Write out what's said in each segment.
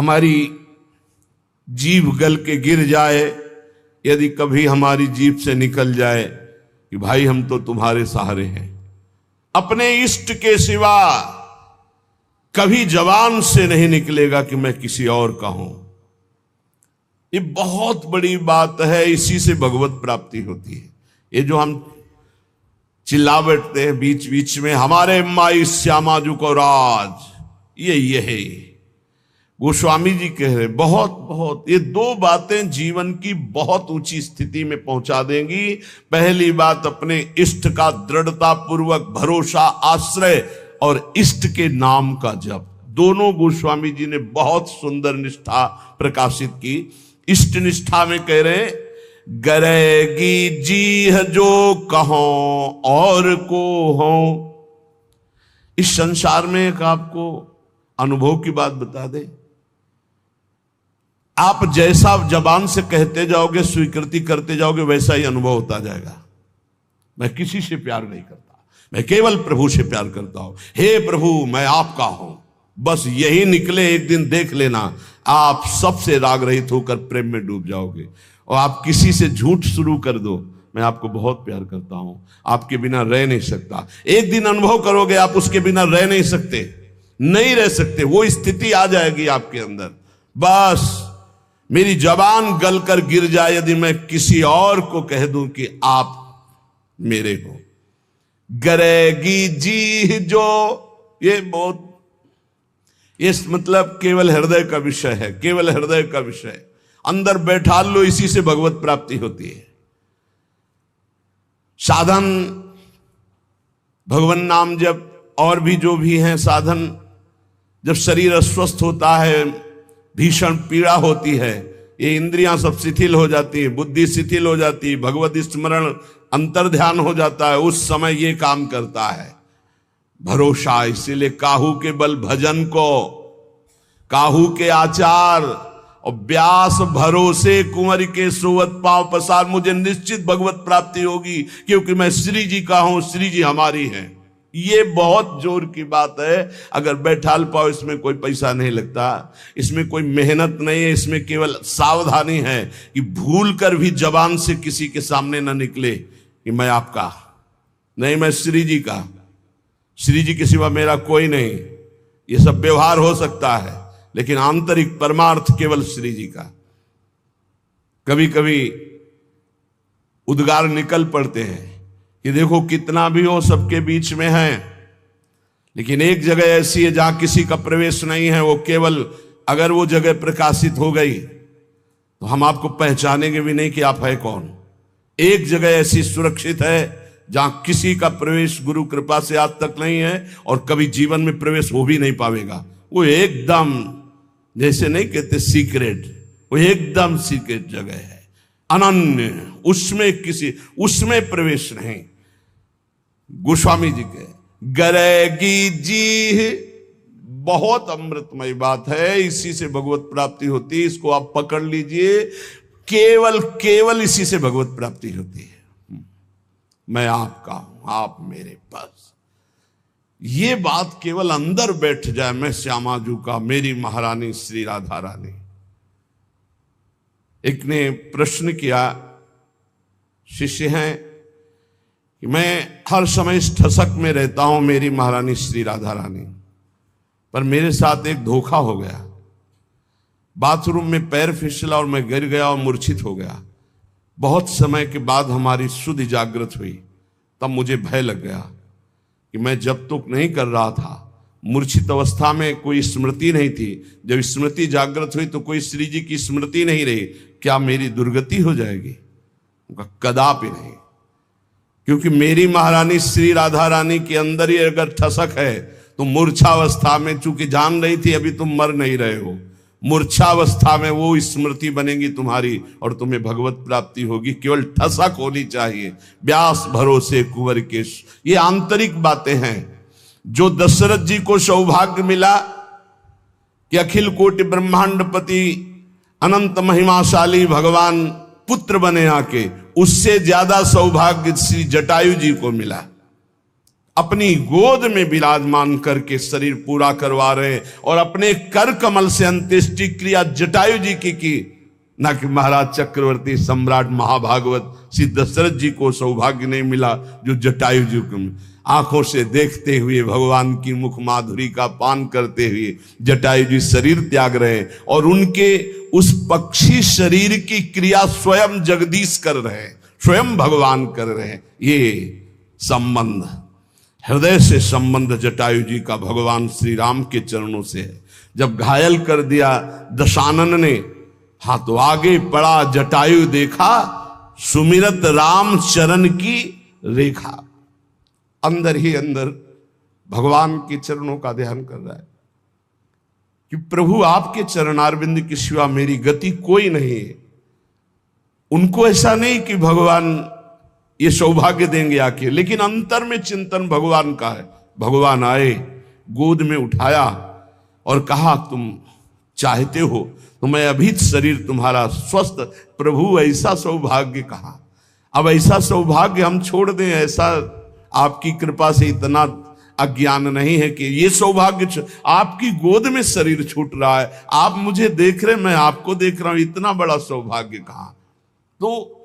हमारी जीभ गल के गिर जाए, यदि कभी हमारी जीभ से निकल जाए कि भाई हम तो तुम्हारे सहारे हैं, अपने इष्ट के सिवा कभी जबान से नहीं निकलेगा कि मैं किसी और का हूं। ये बहुत बड़ी बात है, इसी से भगवत प्राप्ति होती है। ये जो हम चिल्ला बैठते हैं बीच बीच में, हमारे माई श्यामा जू को राज, ये है गोस्वामी जी कह रहे बहुत बहुत, ये दो बातें जीवन की बहुत ऊंची स्थिति में पहुंचा देंगी। पहली बात, अपने इष्ट का दृढ़ता पूर्वक भरोसा, आश्रय, और इष्ट के नाम का जप। दोनों गोस्वामी जी ने बहुत सुंदर निष्ठा प्रकाशित की। इष्ट निष्ठा में कह रहे, गरेगी जी जो कहो और को हो। इस संसार में एक आपको अनुभव की बात बता दे, आप जैसा जबान से कहते जाओगे, स्वीकृति करते जाओगे, वैसा ही अनुभव होता जाएगा। मैं किसी से प्यार नहीं करता, मैं केवल प्रभु से प्यार करता हूं। हे प्रभु मैं आपका हूं, बस यही निकले, एक दिन देख लेना आप सबसे राग रहित होकर प्रेम में डूब जाओगे। और आप किसी से झूठ शुरू कर दो, मैं आपको बहुत प्यार करता हूं, आपके बिना रह नहीं सकता, एक दिन अनुभव करोगे आप उसके बिना रह नहीं सकते, नहीं रह सकते। वो स्थिति आ जाएगी आपके अंदर। बस मेरी जबान गलकर गिर जाए यदि मैं किसी और को कह दूं कि आप मेरे हो। गरेगी जी जो, ये बहुत, ये मतलब केवल हृदय का विषय है, केवल हृदय का विषय। अंदर बैठा लो, इसी से भगवत प्राप्ति होती है। साधन भगवान नाम जब और भी जो भी हैं साधन, जब शरीर अस्वस्थ होता है, भीषण पीड़ा होती है, ये इंद्रियां सब शिथिल हो जाती है, बुद्धि शिथिल हो जाती है, भगवत स्मरण अंतर ध्यान हो जाता है, उस समय ये काम करता है भरोसा। इसीलिए काहू के बल भजन को, काहू के आचार और व्यास भरोसे कुंवर के सोवत पांव पसार। मुझे निश्चित भगवत प्राप्ति होगी क्योंकि मैं श्री जी का हूं, श्री जी हमारी हैं। ये बहुत जोर की बात है। अगर बैठाल पाओ, इसमें कोई पैसा नहीं लगता, इसमें कोई मेहनत नहीं है, इसमें केवल सावधानी है कि भूल कर भी जबान से किसी के सामने ना निकले कि मैं आपका नहीं, मैं श्री जी का, श्री जी के सिवा मेरा कोई नहीं। ये सब व्यवहार हो सकता है, लेकिन आंतरिक परमार्थ केवल श्री जी का। कभी कभी उद्गार निकल पड़ते हैं कि देखो कितना भी हो सबके बीच में है, लेकिन एक जगह ऐसी है जहां किसी का प्रवेश नहीं है। वो केवल अगर वो जगह प्रकाशित हो गई तो हम आपको पहचानेंगे भी नहीं कि आप है कौन। एक जगह ऐसी सुरक्षित है जहां किसी का प्रवेश गुरु कृपा से आज तक नहीं है और कभी जीवन में प्रवेश हो भी नहीं पाएगा। वो एकदम, जैसे नहीं कहते सीक्रेट, वो एकदम सीक्रेट जगह है, अनन्य, उसमें प्रवेश नहीं। गोस्वामी जी के गरेगी जी बहुत अमृतमय बात है, इसी से भगवत प्राप्ति होती है। इसको आप पकड़ लीजिए, केवल इसी से भगवत प्राप्ति होती है। मैं आपका हूं, आप मेरे पास। ये बात केवल अंदर बैठ जाए, मैं श्यामाजू का, मेरी महारानी श्री राधा रानी। एक ने प्रश्न किया, शिष्य हैं कि मैं हर समय इस ठसक में रहता हूं मेरी महारानी श्री राधा रानी, पर मेरे साथ एक धोखा हो गया। बाथरूम में पैर फिसला और मैं गिर गया और मूर्छित हो गया। बहुत समय के बाद हमारी शुद्ध जागृत हुई, तब मुझे भय लग गया कि मैं जब तक नहीं कर रहा था, मूर्छित अवस्था में कोई स्मृति नहीं थी, जब स्मृति जागृत हुई तो कोई श्री जी की स्मृति नहीं रही, क्या मेरी दुर्गति हो जाएगी? कदापि नहीं, क्योंकि मेरी महारानी श्री राधा रानी के अंदर ही अगर ठसक है तो मूर्छावस्था में, चूंकि जान रही थी अभी तुम मर नहीं रहे हो, मूर्छावस्था में वो स्मृति बनेगी तुम्हारी और तुम्हें भगवत प्राप्ति होगी। केवल ठसक होनी चाहिए, व्यास भरोसे कुंवर के। ये आंतरिक बातें हैं। जो दशरथ जी को सौभाग्य मिला कि अखिल कोटि ब्रह्मांडपति अनंत महिमाशाली भगवान पुत्र बने आके, उससे ज्यादा सौभाग्य श्री जटायु जी को मिला। अपनी गोद में विराजमान करके शरीर पूरा करवा रहे हैं। और अपने कर कमल से अंत्येष्टि क्रिया जटायु जी की ना कि महाराज चक्रवर्ती सम्राट महाभागवत श्री दशरथ जी को सौभाग्य नहीं मिला जो जटायु जी को आंखों से देखते हुए भगवान की मुख माधुरी का पान करते हुए जटायु जी शरीर त्याग रहे हैं। और उनके उस पक्षी शरीर की क्रिया स्वयं जगदीश कर रहे हैं, स्वयं भगवान कर रहे हैं। ये संबंध, हृदय से संबंध जटायु जी का भगवान श्री राम के चरणों से है। जब घायल कर दिया दशानन ने, हाँ तो आगे पड़ा जटायु देखा, सुमिरत राम चरण की रेखा। अंदर ही अंदर भगवान के चरणों का ध्यान कर रहा है कि प्रभु आपके चरणारविंद के सिवा मेरी गति कोई नहीं है। उनको ऐसा नहीं कि भगवान ये सौभाग्य देंगे आके, लेकिन अंतर में चिंतन भगवान का है। भगवान आए, गोद में उठाया और कहा तुम चाहते हो तो मैं अभी शरीर तुम्हारा स्वस्थ। प्रभु ऐसा सौभाग्य कहा। अब ऐसा सौभाग्य हम छोड़ दें, ऐसा आपकी कृपा से इतना अज्ञान नहीं है कि ये सौभाग्य आपकी गोद में शरीर छूट रहा है, आप मुझे देख रहे, मैं आपको देख रहा हूं, इतना बड़ा सौभाग्य कहां। तो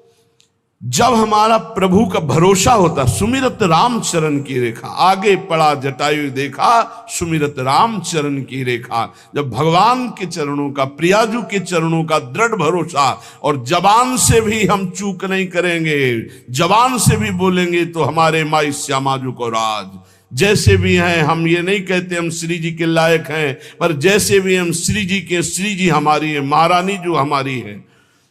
जब हमारा प्रभु का भरोसा होता, सुमिरत राम चरण की रेखा, आगे पड़ा जटायु देखा सुमिरत राम चरण की रेखा। जब भगवान के चरणों का, प्रियाजू के चरणों का दृढ़ भरोसा, और जबान से भी हम चूक नहीं करेंगे, जबान से भी बोलेंगे तो हमारे माई श्यामाजू को राज। जैसे भी हैं, हम ये नहीं कहते हम श्री जी के लायक हैं, पर जैसे भी हम श्री जी के, श्री जी हमारी है, महारानी जो हमारी है।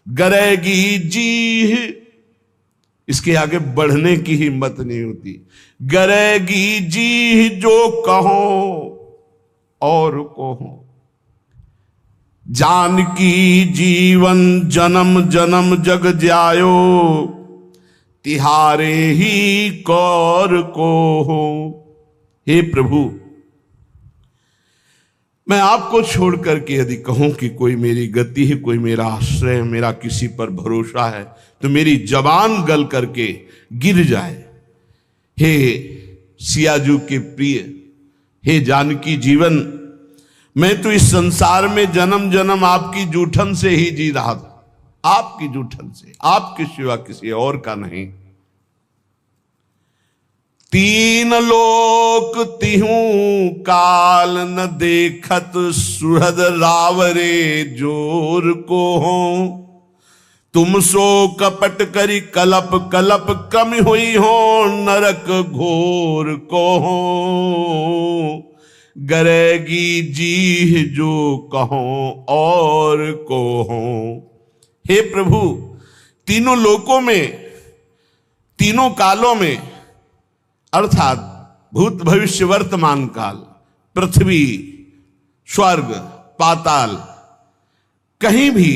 गरेगी जी, इसके आगे बढ़ने की हिम्मत नहीं होती। गरेगी जी जो कहो और कहो, जानकी जीवन जन्म जन्म जग जायो, तिहारे ही कौर को हो। हे प्रभु, मैं आपको छोड़ करके यदि कहूं कि कोई मेरी गति है, कोई मेरा आश्रय है, मेरा किसी पर भरोसा है, तो मेरी जबान गल करके गिर जाए। हे सियाजू के प्रिय, हे जानकी जीवन, मैं तो इस संसार में जन्म जन्म आपकी जूठन से ही जी रहा था, आपकी जूठन से, आपके सिवा किसी और का नहीं। तीन लोक तिहूं काल न देखत, सुहृद रावरे जोर को हो। तुम सो कपट करी कलप कलप, कम हुई हो नरक घोर को हो। गरेगी जी जो कहो और को हो। हे प्रभु, तीनों लोकों में, तीनों कालों में, अर्थात भूत भविष्य वर्तमान काल, पृथ्वी, स्वर्ग, पाताल, कहीं भी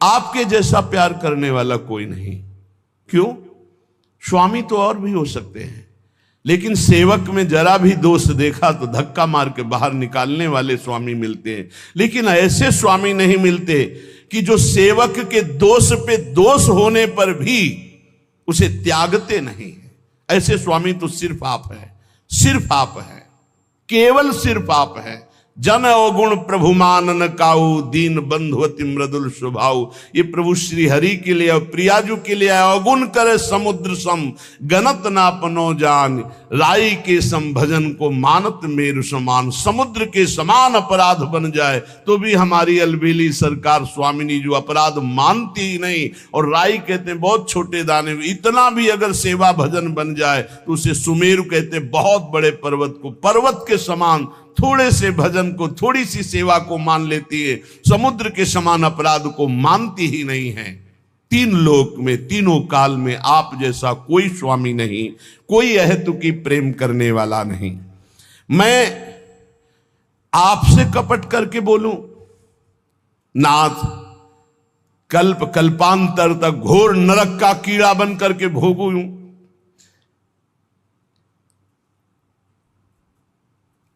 आपके जैसा प्यार करने वाला कोई नहीं। क्यों? स्वामी तो और भी हो सकते हैं, लेकिन सेवक में जरा भी दोष देखा तो धक्का मार के बाहर निकालने वाले स्वामी मिलते हैं। लेकिन ऐसे स्वामी नहीं मिलते कि जो सेवक के दोष पे दोष होने पर भी उसे त्यागते नहीं। ऐसे स्वामी तो सिर्फ आप है, सिर्फ आप है, केवल सिर्फ आप है। जन अवगुण प्रभु मानन काऊ, दीन बंधुवती मृदुल स्वभाव। ये प्रभु श्री हरि के लिए और प्रियाजू के लिए अवगुण करे समुद्र सम, गणत ना अपनो जान। राई के सम भजन को मानत मेरु समान। समुद्र के समान अपराध बन जाए तो भी हमारी अलबेली सरकार स्वामिनी जो अपराध मानती ही नहीं। और राई कहते हैं बहुत छोटे दाने, इतना भी अगर सेवा भजन बन जाए तो उसे सुमेरु कहते हैं, बहुत बड़े पर्वत को पर्वत के समान थोड़े से भजन को, थोड़ी सी सेवा को मान लेती है, समुद्र के समान अपराध को मानती ही नहीं है। तीन लोक में, तीनों काल में आप जैसा कोई स्वामी नहीं, कोई अहेतुकी प्रेम करने वाला नहीं। मैं आपसे कपट करके बोलूं, नाथ कल्प कल्पांतर तक घोर नरक का कीड़ा बन करके भोगूं,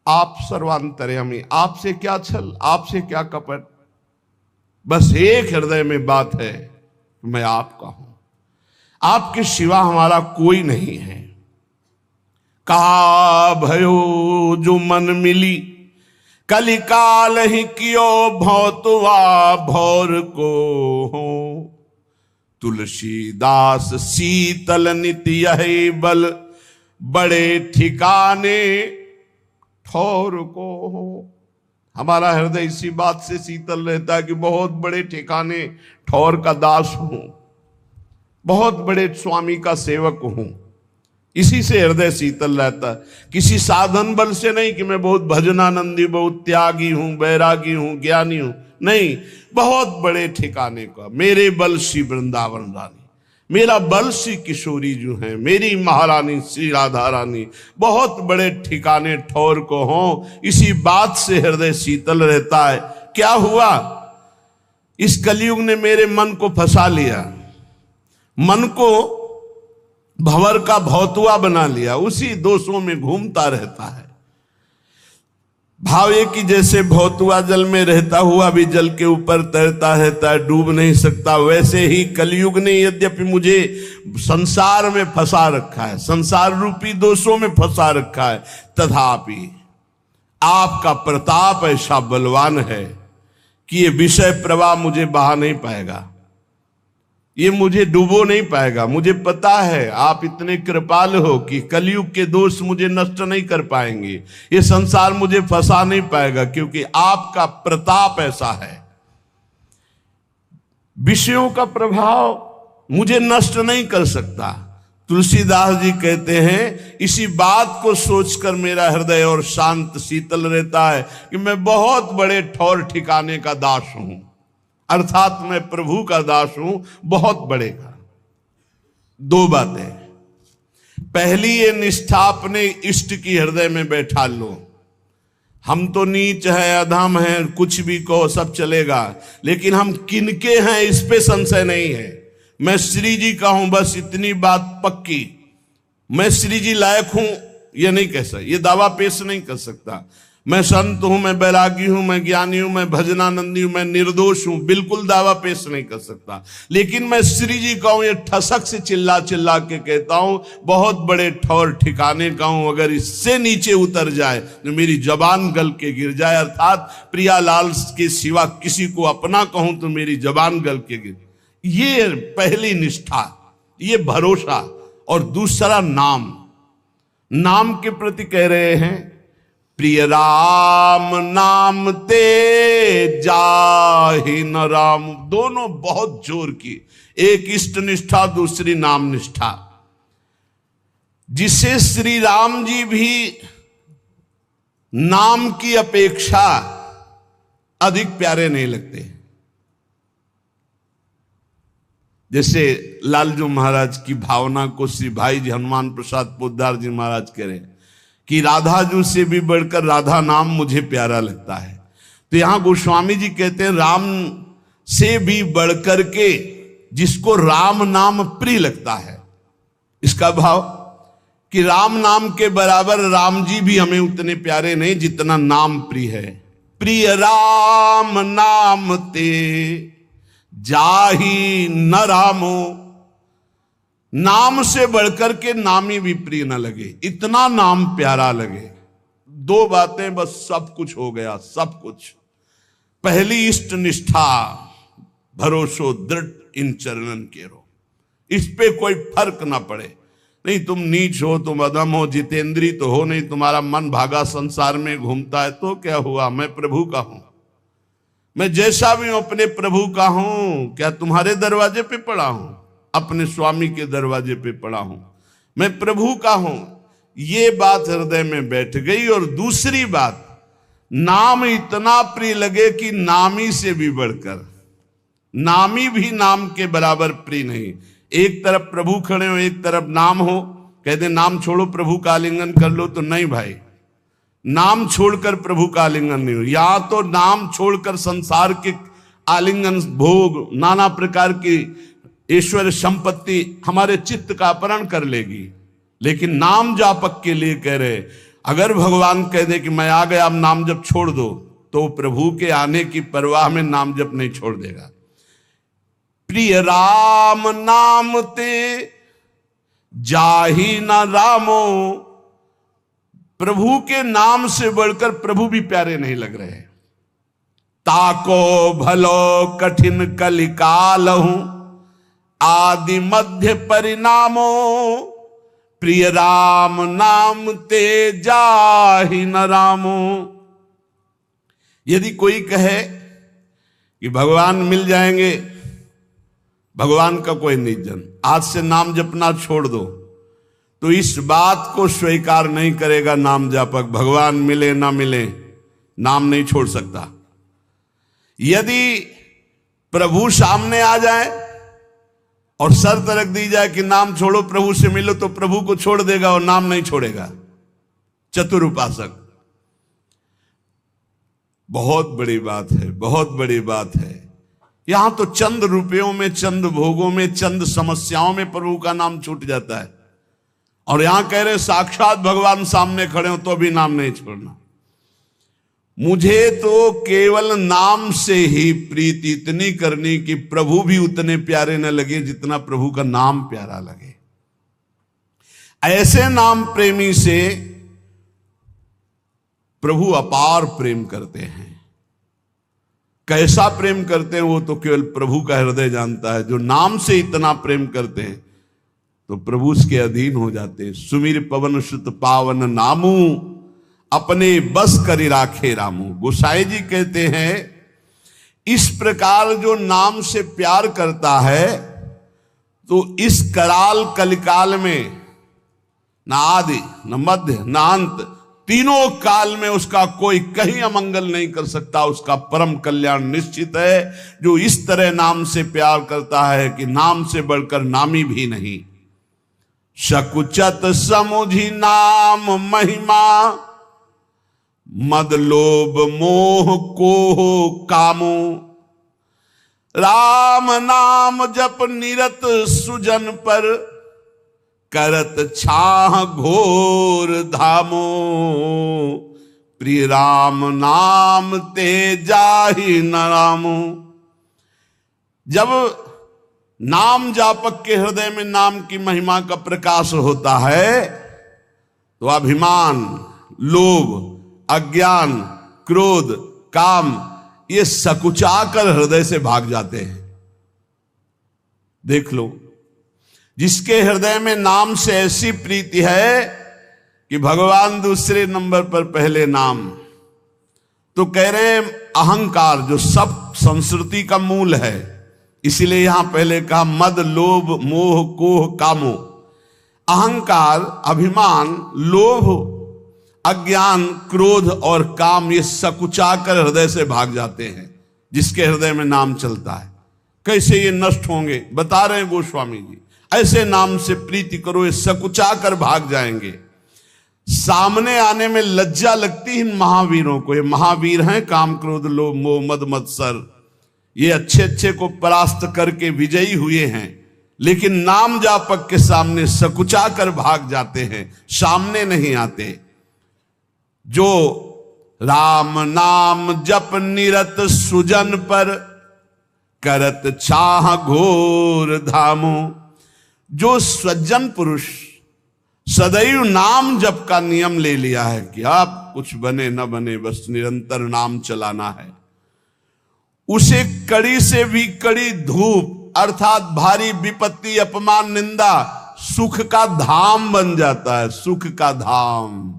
आप सर्वांतर्यामी, आपसे क्या छल, आपसे क्या कपट। बस एक हृदय में बात है, मैं आपका हूं, आपके सिवा हमारा कोई नहीं है। का भयो जो मन मिली, कलिकाल ही कियो भौतवा भौर को हो। तुलसीदास शीतल नित्य यही बल, बड़े ठिकाने ठौर को हो। हमारा हृदय इसी बात से शीतल रहता है कि बहुत बड़े ठिकाने ठौर का दास हूं, बहुत बड़े स्वामी का सेवक हूं। इसी से हृदय शीतल रहता है, किसी साधन बल से नहीं कि मैं बहुत भजनानंदी, बहुत त्यागी हूं, बैरागी हूं, ज्ञानी हूं, नहीं, बहुत बड़े ठिकाने का। मेरे बल श्री वृंदावन रानी, मेरा बल श्री किशोरी जो है, मेरी महारानी श्री राधा रानी, बहुत बड़े ठिकाने ठौर को हो। इसी बात से हृदय शीतल रहता है। क्या हुआ, इस कलयुग ने मेरे मन को फंसा लिया, मन को भंवर का भौतुआ बना लिया, उसी दोषों में घूमता रहता है। भाव ये कि जैसे भौतुआ जल में रहता हुआ भी जल के ऊपर तैरता रहता है, डूब नहीं सकता, वैसे ही कलयुग ने यद्यपि मुझे संसार में फंसा रखा है, संसार रूपी दोषों में फंसा रखा है, तथापि आपका प्रताप ऐसा बलवान है कि ये विषय प्रवाह मुझे बहा नहीं पाएगा, ये मुझे डूबो नहीं पाएगा। मुझे पता है आप इतने कृपाल हो कि कलयुग के दोष मुझे नष्ट नहीं कर पाएंगे, ये संसार मुझे फंसा नहीं पाएगा, क्योंकि आपका प्रताप ऐसा है। विषयों का प्रभाव मुझे नष्ट नहीं कर सकता। तुलसीदास जी कहते हैं, इसी बात को सोचकर मेरा हृदय और शांत शीतल रहता है कि मैं बहुत बड़े ठौर ठिकाने का दास हूं, अर्थात मैं प्रभु का दास हूं, बहुत बड़े का। दो बातें, पहली ये निष्ठा अपने इष्ट की हृदय में बैठा लो। हम तो नीच है, अधम है, कुछ भी कहो सब चलेगा, लेकिन हम किनके हैं इस पे संशय नहीं है। मैं श्री जी का हूं, बस इतनी बात पक्की। मैं श्री जी लायक हूं ये नहीं कह सकता, ये दावा पेश नहीं कर सकता। मैं संत हूं, मैं बैरागी हूं, मैं ज्ञानी हूं, मैं भजनानंदी हूं, मैं निर्दोष हूं, बिल्कुल दावा पेश नहीं कर सकता। लेकिन मैं श्री जी का हूं, ये ठसक से चिल्ला चिल्ला के कहता हूं, बहुत बड़े ठौर ठिकाने का हूं। अगर इससे नीचे उतर जाए तो मेरी जबान गल के गिर जाए, अर्थात प्रियालाल के सिवा किसी को अपना कहूं तो मेरी जबान गल के गिर। ये पहली निष्ठा, ये भरोसा। और दूसरा नाम, नाम के प्रति कह रहे हैं, प्रिय राम नाम ते जाहि न राम। दोनों बहुत जोर की, एक इष्ट निष्ठा, दूसरी नाम निष्ठा, जिसे श्री राम जी भी नाम की अपेक्षा अधिक प्यारे नहीं लगते। जैसे लालजू महाराज की भावना को श्री भाई जी हनुमान प्रसाद पोद्दार जी महाराज कह रहे हैं कि राधा जू से भी बढ़कर राधा नाम मुझे प्यारा लगता है। तो यहां गोस्वामी जी कहते हैं, राम से भी बढ़कर के जिसको राम नाम प्रिय लगता है। इसका भाव कि राम नाम के बराबर राम जी भी हमें उतने प्यारे नहीं जितना नाम प्रिय है। प्रिय राम नाम ते जाहि न रामो, नाम से बढ़कर के नामी भी प्रिय न लगे, इतना नाम प्यारा लगे। दो बातें बस सब कुछ हो गया, सब कुछ। पहली इष्ट निष्ठा, भरोसो दृढ़ इन चरणन केरो, इस पे कोई फर्क ना पड़े। नहीं तुम नीच हो, तुम अधम हो, जितेंद्री तो हो नहीं, तुम्हारा मन भागा संसार में घूमता है, तो क्या हुआ, मैं प्रभु का हूं। मैं जैसा भी हूं अपने प्रभु का हूं। क्या तुम्हारे दरवाजे पे पड़ा हूं? अपने स्वामी के दरवाजे पे पड़ा हूं, मैं प्रभु का हूं। ये बात हृदय में बैठ गई। और दूसरी बात, नाम इतना प्रिय लगे कि नामी से भी बढ़कर, नामी भी नाम के बराबर प्रिय नहीं। एक तरफ प्रभु खड़े हो, एक तरफ नाम हो, कहते नाम छोड़ो प्रभु का आलिंगन कर लो, तो नहीं भाई, नाम छोड़कर प्रभु का आलिंगन नहीं हो। या तो नाम छोड़कर संसार के आलिंगन, भोग, नाना प्रकार की ईश्वर संपत्ति हमारे चित्त का अपहरण कर लेगी। लेकिन नाम जापक के लिए कह रहे, अगर भगवान कह दे कि मैं आ गया, अब नाम जप छोड़ दो, तो प्रभु के आने की परवाह में नाम जप नहीं छोड़ देगा। प्रिय राम नाम ते जाहि न रामो, प्रभु के नाम से बढ़कर प्रभु भी प्यारे नहीं लग रहे। ताको भलो कठिन कलिकाल हूं, आदि मध्य परिणामो, प्रिय राम नाम ते जाहि न रामो। यदि कोई कहे कि भगवान मिल जाएंगे, भगवान का कोई नहीं जन, आज से नाम जपना छोड़ दो, तो इस बात को स्वीकार नहीं करेगा नाम जापक। भगवान मिले ना मिले, नाम नहीं छोड़ सकता। यदि प्रभु सामने आ जाए और शर्त रख दी जाए कि नाम छोड़ो प्रभु से मिलो, तो प्रभु को छोड़ देगा और नाम नहीं छोड़ेगा। चतुर उपासक। बहुत बड़ी बात है, बहुत बड़ी बात है। यहां तो चंद रुपयों में, चंद भोगों में, चंद समस्याओं में प्रभु का नाम छूट जाता है, और यहां कह रहे साक्षात भगवान सामने खड़े हो तो भी नाम नहीं छोड़ना। मुझे तो केवल नाम से ही प्रीति इतनी करनी कि प्रभु भी उतने प्यारे न लगे जितना प्रभु का नाम प्यारा लगे। ऐसे नाम प्रेमी से प्रभु अपार प्रेम करते हैं। कैसा प्रेम करते हैं वो तो केवल प्रभु का हृदय जानता है। जो नाम से इतना प्रेम करते हैं तो प्रभु उसके अधीन हो जाते हैं। सुमिर पवन सुत पावन नामू, अपने बस करि राखे रामू। गोसाई जी कहते हैं इस प्रकार जो नाम से प्यार करता है तो इस कराल कलिकाल में न आदि न मध्य न अंत, तीनों काल में उसका कोई कहीं अमंगल नहीं कर सकता। उसका परम कल्याण निश्चित है। जो इस तरह नाम से प्यार करता है कि नाम से बढ़कर नामी भी नहीं। सकुचत समुझी नाम महिमा, मद लोभ मोह को कामो। राम नाम जप निरत सुजन पर, करत छाह घोर धामो। प्रिय राम नाम ते जाहि न रामो। जब नाम जापक के हृदय में नाम की महिमा का प्रकाश होता है तो अभिमान, लोभ, अज्ञान, क्रोध, काम ये सकुचाकर हृदय से भाग जाते हैं। देख लो, जिसके हृदय में नाम से ऐसी प्रीति है कि भगवान दूसरे नंबर पर पहले नाम, तो कह रहे हैं अहंकार जो सब संस्कृति का मूल है, इसीलिए यहां पहले कहा मद लोभ मोह कोह कामो। अहंकार, अभिमान, लोभ, अज्ञान, क्रोध और काम ये सकुचाकर हृदय से भाग जाते हैं जिसके हृदय में नाम चलता है। कैसे ये नष्ट होंगे बता रहे हैं गोस्वामी जी। ऐसे नाम से प्रीति करो, ये सकुचाकर भाग जाएंगे। सामने आने में लज्जा लगती इन महावीरों को। ये महावीर हैं, काम क्रोध लोभ मोह मद मत्सर, ये अच्छे अच्छे को परास्त करके विजयी हुए हैं, लेकिन नाम जापक के सामने सकुचाकर भाग जाते हैं, सामने नहीं आते। जो राम नाम जप निरत सुजन पर, करत छाह घोर धामो। जो सज्जन पुरुष सदैव नाम जप का नियम ले लिया है कि आप कुछ बने न बने बस निरंतर नाम चलाना है, उसे कड़ी से भी कड़ी धूप अर्थात भारी विपत्ति, अपमान, निंदा सुख का धाम बन जाता है। सुख का धाम,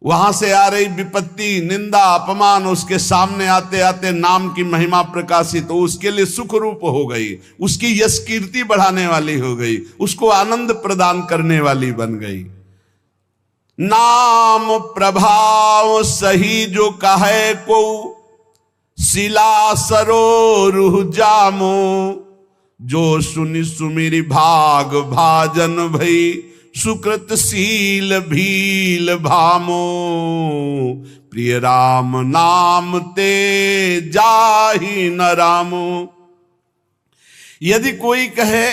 वहां से आ रही विपत्ति, निंदा, अपमान उसके सामने आते आते नाम की महिमा प्रकाशित हो उसके लिए सुख रूप हो गई, उसकी यश कीर्ति बढ़ाने वाली हो गई, उसको आनंद प्रदान करने वाली बन गई। नाम प्रभाव सही जो कहे को, शिला सरोरुह जामो। जो सुनि सुमिरि भाग भाजन भई, सुकृत शील भील भामो। प्रिय राम नाम ते जाहि न रामो। यदि कोई कहे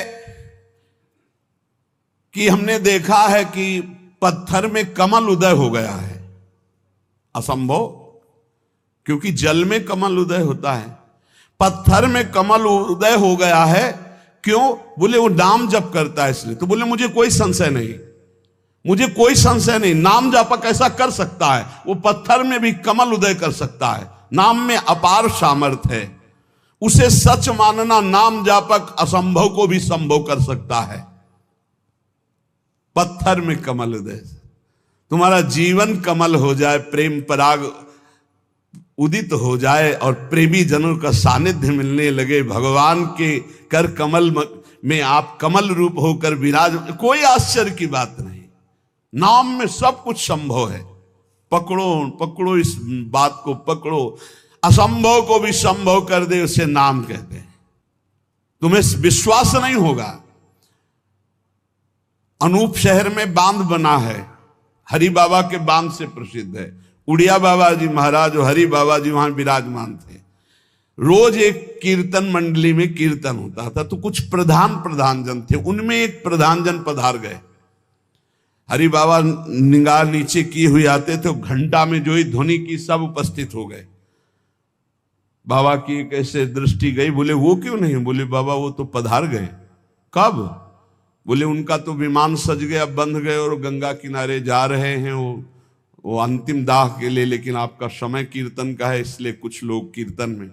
कि हमने देखा है कि पत्थर में कमल उदय हो गया है, असंभव, क्योंकि जल में कमल उदय होता है। पत्थर में कमल उदय हो गया है, क्यों? बोले वो नाम जप करता है इसलिए। तो बोले मुझे कोई संशय नहीं, मुझे कोई संशय नहीं, नाम जापक ऐसा कर सकता है। वो पत्थर में भी कमल उदय कर सकता है। नाम में अपार सामर्थ्य है। उसे सच मानना, नाम जापक असंभव को भी संभव कर सकता है। पत्थर में कमल उदय, तुम्हारा जीवन कमल हो जाए, प्रेम पराग उदित हो जाए और प्रेमी जनों का सानिध्य मिलने लगे, भगवान के कर कमल में आप कमल रूप होकर विराज, कोई आश्चर्य की बात नहीं। नाम में सब कुछ संभव है। पकड़ो पकड़ो, इस बात को पकड़ो। असंभव को भी संभव कर दे, उसे नाम कहते हैं। तुम्हें विश्वास नहीं होगा। अनूप शहर में बांध बना है, हरि बाबा के बांध से प्रसिद्ध है। उड़िया बाबा जी महाराज और हरि बाबा जी वहां विराजमान थे। रोज एक कीर्तन मंडली में कीर्तन होता था, तो कुछ प्रधान जन थे, उनमें एक प्रधान जन पधार गए। हरि बाबा निगाह नीचे किए हुए आते थे, घंटा में जो ही ध्वनि की सब उपस्थित हो गए। बाबा की कैसे दृष्टि गई, बोले वो क्यों नहीं? बोले बाबा वो तो पधार गए। कब? बोले उनका तो विमान सज गया, बंध गए और गंगा किनारे जा रहे हैं वो अंतिम दाह के लिए, लेकिन आपका समय कीर्तन का है इसलिए कुछ लोग कीर्तन में।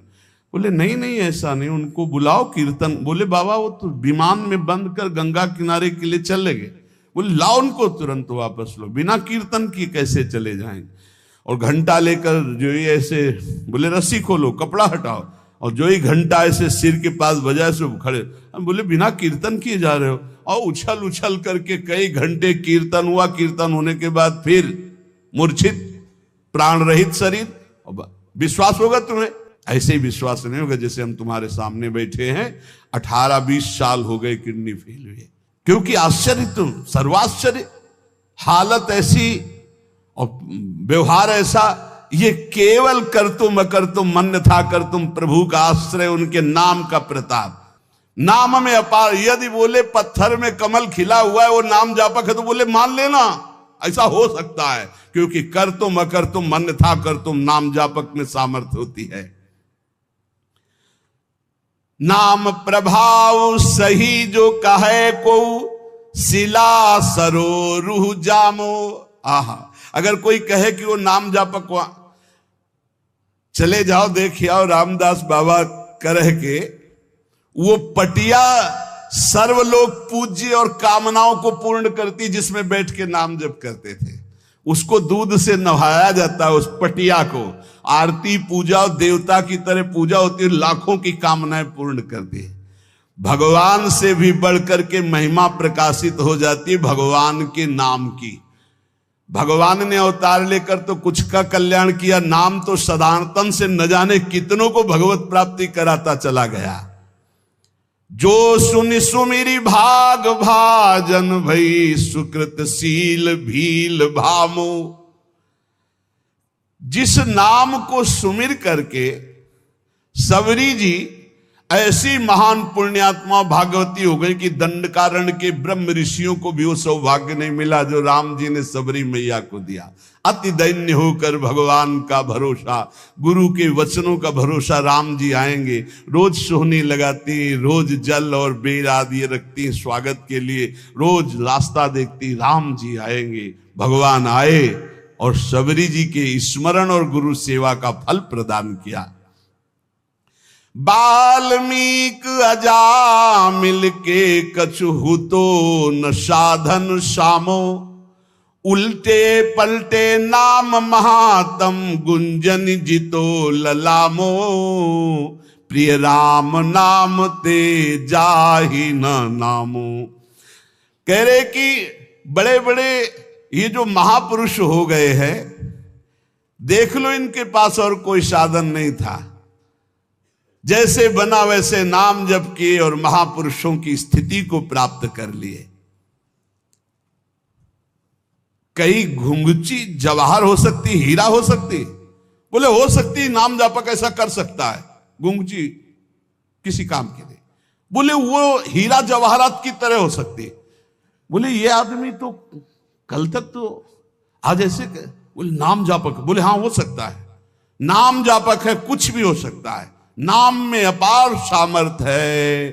बोले नहीं नहीं ऐसा नहीं, उनको बुलाओ कीर्तन। बोले बाबा वो तो विमान में बंद कर गंगा किनारे के लिए चले गए। बोले लाओ उनको तुरंत वापस लो, बिना कीर्तन किए कैसे चले जाएंगे? और घंटा लेकर जो ही ऐसे, बोले रस्सी खोलो, कपड़ा हटाओ, और जो ही घंटा ऐसे सिर के पास बजाए से खड़े। बोले बिना कीर्तन किए जा रहे हो? और उछल उछल करके कई घंटे कीर्तन हुआ। कीर्तन होने के बाद फिर मूर्छित, प्राण रहित शरीर। विश्वास होगा तुम्हें? ऐसे ही विश्वास नहीं होगा जैसे हम तुम्हारे सामने बैठे हैं, 18-20 साल हो गए किडनी फेल हुए। क्योंकि आश्चर्य, तुम सर्वाश्चर्य, हालत ऐसी और व्यवहार ऐसा। ये केवल कर तुम अकर तुम मन था कर तुम, प्रभु का आश्रय, उनके नाम का प्रताप। नाम में अपार। यदि बोले पत्थर में कमल खिला हुआ है, वो नाम जापक है, तो बोले मान लेना ऐसा हो सकता है। क्योंकि कर तुम अकर तुम मन था कर तुम, नाम जापक में सामर्थ्य होती है। नाम प्रभाव सही जो कहे को, शिला सरो रूह जामो। आहा, अगर कोई कहे कि वो नाम जापक चले जाओ देख आओ, रामदास बाबा कह के, वो पटिया सर्वलोक पूज्य और कामनाओं को पूर्ण करती, जिसमें बैठ के नाम जप करते थे। उसको दूध से नहाया जाता है, उस पटिया को आरती पूजा, देवता की तरह पूजा होती है, लाखों की कामनाएं पूर्ण करती है। भगवान से भी बढ़कर के महिमा प्रकाशित हो जाती है भगवान के नाम की। भगवान ने अवतार लेकर तो कुछ का कल्याण किया, नाम तो सदानतन से न जाने कितनों को भगवत प्राप्ति कराता चला गया। जो सुन सुमिरी भाग भाजन भई, सुकृत शील भील भामो। जिस नाम को सुमिर करके सबरी जी ऐसी महान पुण्यात्मा भागवती हो गई कि दंडकारण्य के ब्रह्म ऋषियों को भी वो सौभाग्य नहीं मिला जो राम जी ने सबरी मैया को दिया। अति दैन्य होकर भगवान का भरोसा, गुरु के वचनों का भरोसा, राम जी आएंगे। रोज सोहनी लगाती, रोज जल और बेर आदि रखती स्वागत के लिए, रोज रास्ता देखती, राम जी आएंगे। भगवान आए और सबरी जी के स्मरण और गुरु सेवा का फल प्रदान किया। बाल्मीक अजा मिलके कछु तो न साधन सामो, उल्टे पलटे नाम महातम गुंजन जितो ललामो। प्रिय राम नाम ते जाहि न नामो। कह रहे कि बड़े बड़े ये जो महापुरुष हो गए हैं, देख लो इनके पास और कोई साधन नहीं था, जैसे बना वैसे नाम जप किए और महापुरुषों की स्थिति को प्राप्त कर लिए। कई घुंघची जवाहर हो सकती, हीरा हो सकती, बोले हो सकती, नाम जापक ऐसा कर सकता है। घुंघची किसी काम के लिए, बोले वो हीरा जवाहरात की तरह हो सकती। बोले ये आदमी तो कल तक तो आज ऐसे, बोले नाम जापक, बोले हाँ हो सकता है, नाम जापक है, कुछ भी हो सकता है। नाम में अपार सामर्थ्य है।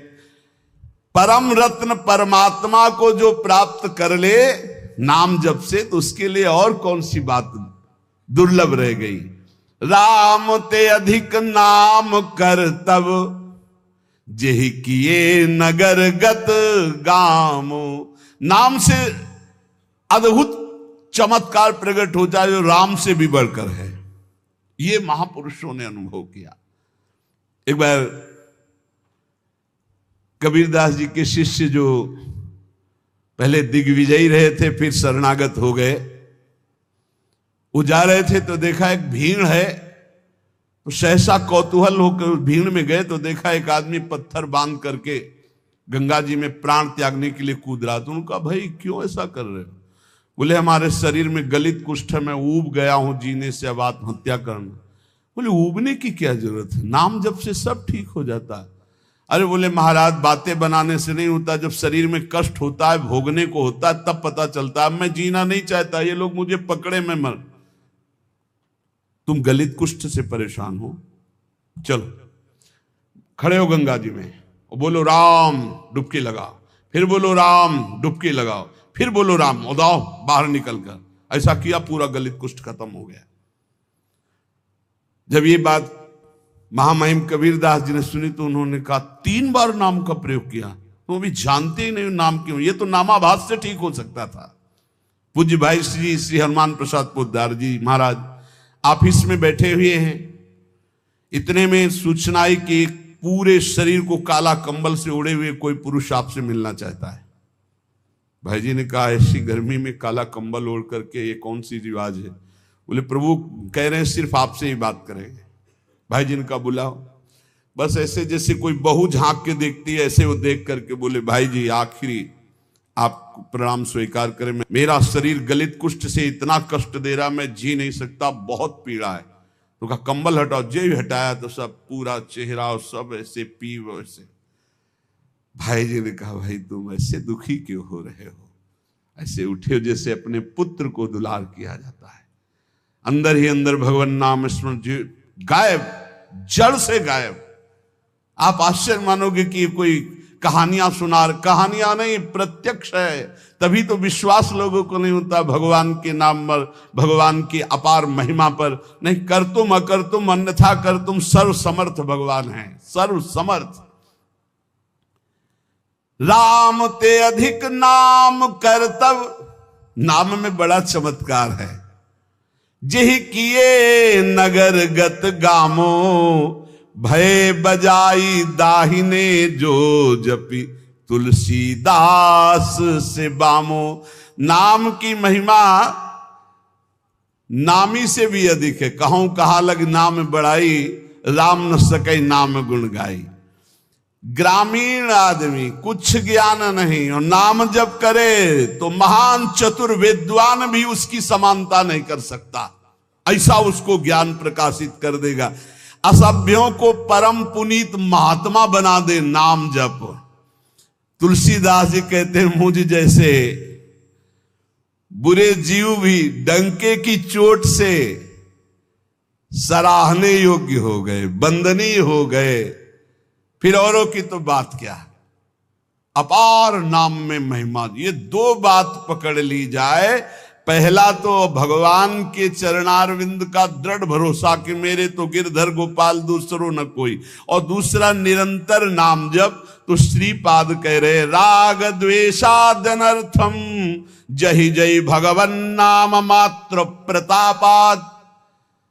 परम रत्न परमात्मा को जो प्राप्त कर ले, नाम जप से, तो उसके लिए और कौन सी बात दुर्लभ रह गई। राम ते अधिक नाम कर तब, जेहि किए नगर गत गामो। नाम से अद्भुत चमत्कार प्रकट होता है जो राम से भी बढ़कर है। ये महापुरुषों ने अनुभव किया। एक बार कबीरदास जी के शिष्य जो पहले दिग्विजयी रहे थे फिर शरणागत हो गए, वो जा रहे थे तो देखा एक भीड़ है, तो सहसा कौतूहल होकर भीड़ में गए तो देखा एक आदमी पत्थर बांध करके गंगा जी में प्राण त्यागने के लिए कूद रहा। तो उनका भाई क्यों ऐसा कर रहे हो? बोले हमारे शरीर में गलित कुष्ठ है, मैं ऊब गया हूं जीने से, अब आत्महत्या करना। बोले ऊबने की क्या जरूरत है, नाम जब से सब ठीक हो जाता है। अरे बोले महाराज बातें बनाने से नहीं होता, जब शरीर में कष्ट होता है, भोगने को होता है, तब पता चलता है। मैं जीना नहीं चाहता, ये लोग मुझे पकड़े मैं मर। तुम गलित कुष्ठ से परेशान हो, चलो खड़े हो गंगा जी में, बोलो राम, डुबकी लगाओ, फिर बोलो राम, डुबकी लगाओ, फिर बोलो राम, उदाओ बाहर निकलकर। ऐसा किया, पूरा गलित कुष्ठ खत्म हो गया। जब ये बात महामहिम कबीरदास जी ने सुनी तो उन्होंने कहा 3 बार नाम का प्रयोग किया, तुम अभी जानते ही नहीं नाम क्यों, ये तो नामाभास से ठीक हो सकता था। पूज्य भाई श्री हनुमान प्रसाद पोद्दार जी महाराज ऑफिस में बैठे हुए हैं, इतने में सूचना आई कि पूरे शरीर को काला कंबल से ओढ़े हुए कोई पुरुष आपसे मिलना चाहता है। भाई जी ने कहा ऐसी गर्मी में काला कंबल ओढ़ करके ये कौन सी रिवाज है? बोले प्रभु कह रहे हैं सिर्फ आपसे ही बात करेंगे। भाई जी ने कहा बुलाओ। बस ऐसे जैसे कोई बहू झांक के देखती है ऐसे वो देख करके बोले भाई जी आखिरी आप प्रणाम स्वीकार करें, मेरा शरीर गलित कुष्ठ से इतना कष्ट दे रहा, मैं जी नहीं सकता, बहुत पीड़ा है। तो कहा कंबल हटाओ। जो ही हटाया तो सब पूरा चेहरा और सब ऐसे पी वैसे। भाई जी ने कहा भाई तुम ऐसे दुखी क्यों हो रहे हो? ऐसे उठे हो जैसे अपने पुत्र को दुलार किया जाता है। अंदर ही अंदर भगवान नाम स्मरण गायब, जड़ से गायब। आप आश्चर्य मानोगे कि ये कोई कहानियां कहानियां नहीं, प्रत्यक्ष है। तभी तो विश्वास लोगों को नहीं होता भगवान के नाम पर, भगवान की अपार महिमा पर। नहीं कर तुम अकर तुम अन्यथा कर तुम, सर्व समर्थ भगवान है, सर्व समर्थ। राम ते अधिक नाम करतब, नाम में बड़ा चमत्कार है। जेहि किए नगर गत गामो, भय बजाई दाहिने जो जपी तुलसीदास से बामो। नाम की महिमा नामी से भी अधिक है। कहूं कहा लग नाम बढ़ाई, राम न सके नाम गुण गाई। ग्रामीण आदमी कुछ ज्ञान नहीं और नाम जब करे तो महान चतुर विद्वान भी उसकी समानता नहीं कर सकता, ऐसा उसको ज्ञान प्रकाशित कर देगा। असभ्यों को परम पुनीत महात्मा बना दे नाम जप। तुलसीदास जी कहते हैं मुझ जैसे बुरे जीव भी डंके की चोट से सराहने योग्य हो गए, वंदनीय हो गए, फिर औरों की तो बात क्या। अपार नाम में महिमा। ये 2 बात पकड़ ली जाए, पहला तो भगवान के चरणारविंद का दृढ़ भरोसा कि मेरे तो गिरधर गोपाल दूसरो न कोई, और दूसरा निरंतर नाम जप। तो श्रीपाद कह रहे राग द्वेषादनर्थम जहि जय भगवन नाम मात्र प्रतापात।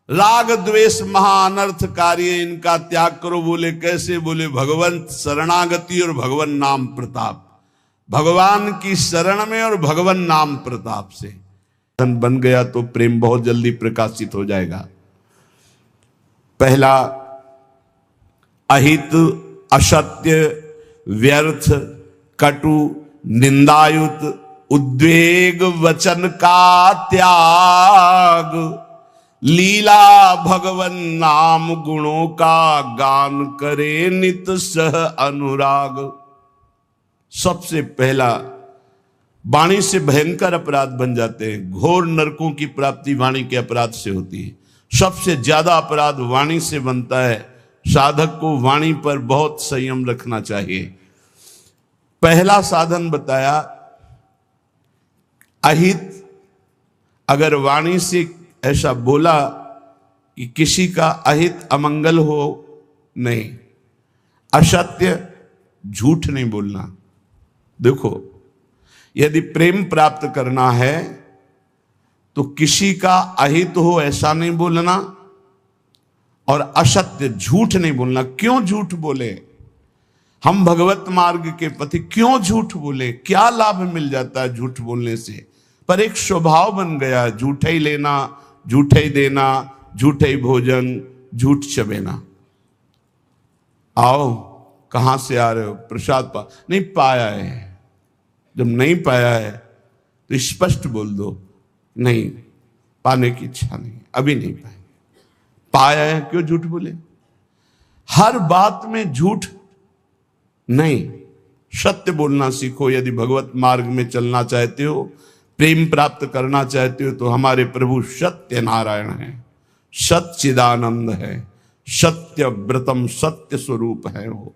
राग द्वेष महाअनर्थकारी है, इनका त्याग करो। बोले कैसे? बोले भगवान शरणागति और भगवान नाम प्रताप, भगवान की शरण में और भगवान नाम प्रताप से बन गया तो प्रेम बहुत जल्दी प्रकाशित हो जाएगा। पहला अहित, असत्य, व्यर्थ, कटु, निंदायुत, उद्वेग वचन का त्याग। लीला भगवन नाम गुणों का गान करे नित सह अनुराग। सबसे पहला वाणी से भयंकर अपराध बन जाते हैं। घोर नरकों की प्राप्ति वाणी के अपराध से होती है। सबसे ज्यादा अपराध वाणी से बनता है। साधक को वाणी पर बहुत संयम रखना चाहिए। पहला साधन बताया अहित, अगर वाणी से ऐसा बोला कि किसी का अहित अमंगल हो, नहीं। असत्य, झूठ नहीं बोलना। देखो, यदि प्रेम प्राप्त करना है तो किसी का अहित हो ऐसा नहीं बोलना, और असत्य, झूठ नहीं बोलना। क्यों झूठ बोले? हम भगवत मार्ग के पति क्यों झूठ बोले? क्या लाभ मिल जाता है झूठ बोलने से? पर एक स्वभाव बन गया, झूठे ही लेना, झूठे ही देना, झूठे ही भोजन, झूठ चबेना। आओ, कहां से आ रहे हो? प्रसाद नहीं पाया है। जब नहीं पाया है तो स्पष्ट बोल दो, नहीं, पाने की इच्छा नहीं, अभी नहीं पाएंगे। पाया है, क्यों झूठ बोले? हर बात में झूठ नहीं, सत्य बोलना सीखो। यदि भगवत मार्ग में चलना चाहते हो, प्रेम प्राप्त करना चाहते हो, तो हमारे प्रभु सत्य नारायण है, सच्चिदानंद है, सत्य व्रतम, सत्य स्वरूप है वो।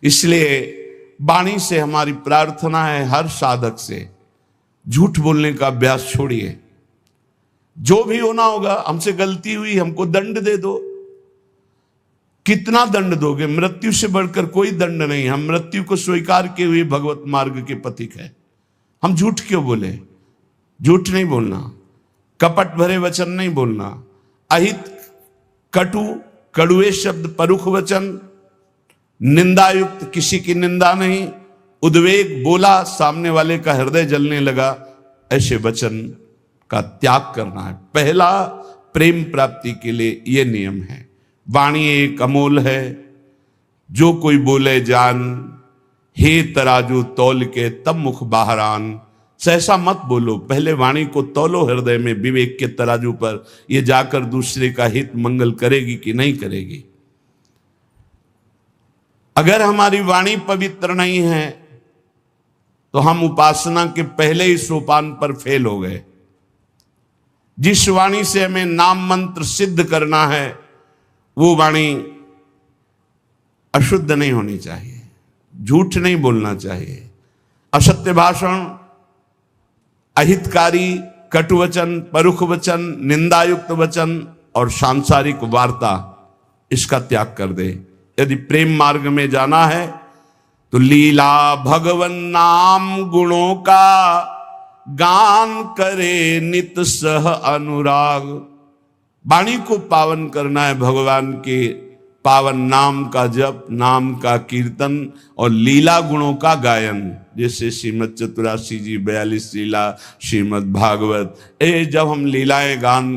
इसलिए वाणी से हमारी प्रार्थना है, हर साधक से झूठ बोलने का अभ्यास छोड़िए। जो भी होना होगा, हमसे गलती हुई, हमको दंड दे दो। कितना दंड दोगे? मृत्यु से बढ़कर कोई दंड नहीं। हम मृत्यु को स्वीकार किए हुए भगवत मार्ग के पथिक है। हम झूठ क्यों बोले? झूठ नहीं बोलना, कपट भरे वचन नहीं बोलना, अहित, कटु, कड़ुए शब्द, परुख वचन, निंदायुक्त, किसी की निंदा नहीं, उद्वेग, बोला सामने वाले का हृदय जलने लगा, ऐसे वचन का त्याग करना है। पहला प्रेम प्राप्ति के लिए यह नियम है। वाणी एक अमोल है, जो कोई बोले जान, हे तराजू तौल के तब मुख बाहरान। सहसा मत बोलो, पहले वाणी को तौलो हृदय में विवेक के तराजू पर, यह जाकर दूसरे का हित मंगल करेगी कि नहीं करेगी। अगर हमारी वाणी पवित्र नहीं है तो हम उपासना के पहले ही सोपान पर फेल हो गए। जिस वाणी से हमें नाम मंत्र सिद्ध करना है, वो वाणी अशुद्ध नहीं होनी चाहिए, झूठ नहीं बोलना चाहिए, असत्य भाषण, अहितकारी, कटुवचन, परुख वचन, निंदायुक्त वचन और सांसारिक वार्ता, इसका त्याग कर दे। यदि प्रेम मार्ग में जाना है तो लीला भगवन नाम गुणों का गान करे नित सह अनुराग। वाणी को पावन करना है, भगवान के पावन नाम का जप, नाम का कीर्तन और लीला गुणों का गायन। जैसे श्रीमद चतुरासी जी 42 लीला, श्रीमद भागवत, जब हम लीलाएं गायन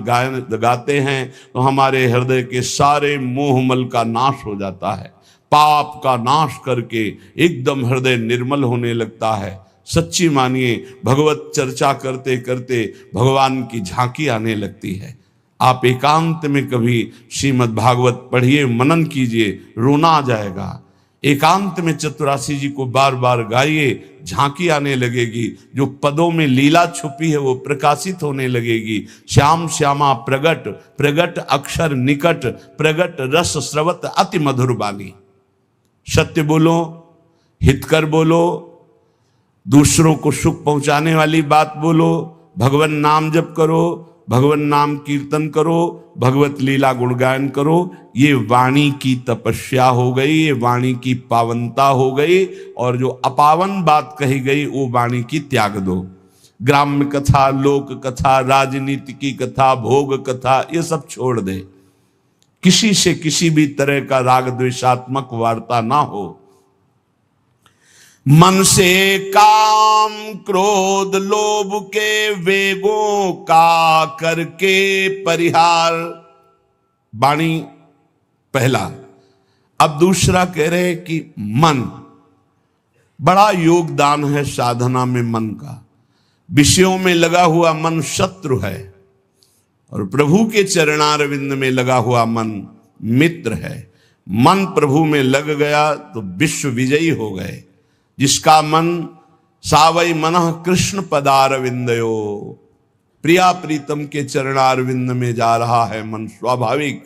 गाते हैं तो हमारे हृदय के सारे मोहमल का नाश हो जाता है, पाप का नाश करके एकदम हृदय निर्मल होने लगता है। सच्ची मानिए, भगवत चर्चा करते करते भगवान की झांकी आने लगती है। आप एकांत में कभी श्रीमद् भागवत पढ़िए, मनन कीजिए, रोना आ जाएगा। एकांत में चतुरासी जी को बार बार गाइए, झांकी आने लगेगी। जो पदों में लीला छुपी है वो प्रकाशित होने लगेगी। श्याम श्यामा प्रगट, प्रगट अक्षर निकट, प्रगट रस स्रवत अति मधुर बानी। सत्य बोलो, हितकर बोलो, दूसरों को सुख पहुंचाने वाली बात बोलो, भगवान नाम जप करो, भगवान नाम कीर्तन करो, भगवत लीला गुणगायन करो। ये वाणी की तपस्या हो गई, ये वाणी की पावनता हो गई। और जो अपावन बात कही गई वो वाणी की त्याग दो। ग्राम्य कथा, लोक कथा, राजनीति की कथा, भोग कथा, ये सब छोड़ दे। किसी से किसी भी तरह का राग द्वेषात्मक वार्ता ना हो। मन से काम क्रोध लोभ के वेगों का करके परिहार। वाणी पहला। अब दूसरा कह रहे कि मन, बड़ा योगदान है साधना में मन का। विषयों में लगा हुआ मन शत्रु है और प्रभु के चरणारविंद में लगा हुआ मन मित्र है। मन प्रभु में लग गया तो विश्व विजयी हो गए। जिसका मन सावई मनः कृष्ण पदारविंदयो, प्रिया प्रीतम के चरणारविंद में जा रहा है मन स्वाभाविक।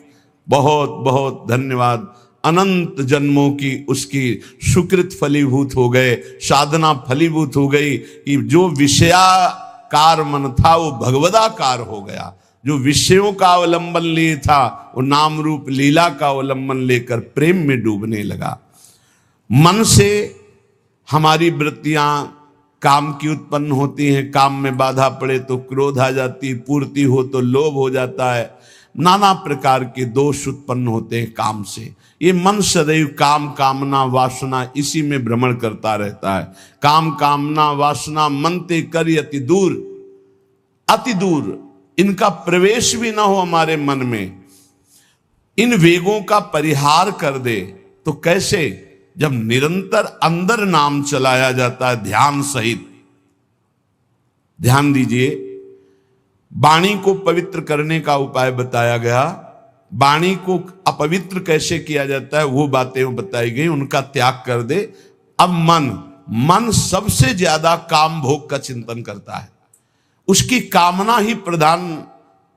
बहुत बहुत धन्यवाद। अनंत जन्मों की उसकी सुकृत फलीभूत हो गए, साधना फलीभूत हो गई कि जो विषया कार मन था वो भगवदाकार हो गया। जो विषयों का अवलंबन लिए था वो नाम रूप लीला का अवलंबन लेकर प्रेम में डूबने लगा। मन से हमारी वृत्तियां काम की उत्पन्न होती हैं, काम में बाधा पड़े तो क्रोध आ जाती, पूर्ति हो तो लोभ हो जाता है, नाना प्रकार के दोष उत्पन्न होते हैं काम से। ये मन सदैव काम कामना वासना इसी में भ्रमण करता रहता है। काम कामना वासना मन ते कर अति दूर, अति दूर इनका प्रवेश भी ना हो हमारे मन में, इन वेगों का परिहार कर दे। तो कैसे? जब निरंतर अंदर नाम चलाया जाता है ध्यान सहित। ध्यान दीजिए, वाणी को पवित्र करने का उपाय बताया गया। वाणी को अपवित्र कैसे किया जाता है वो बातें बताई गई, उनका त्याग कर दे। अब मन सबसे ज्यादा काम भोग का चिंतन करता है। उसकी कामना ही प्रधान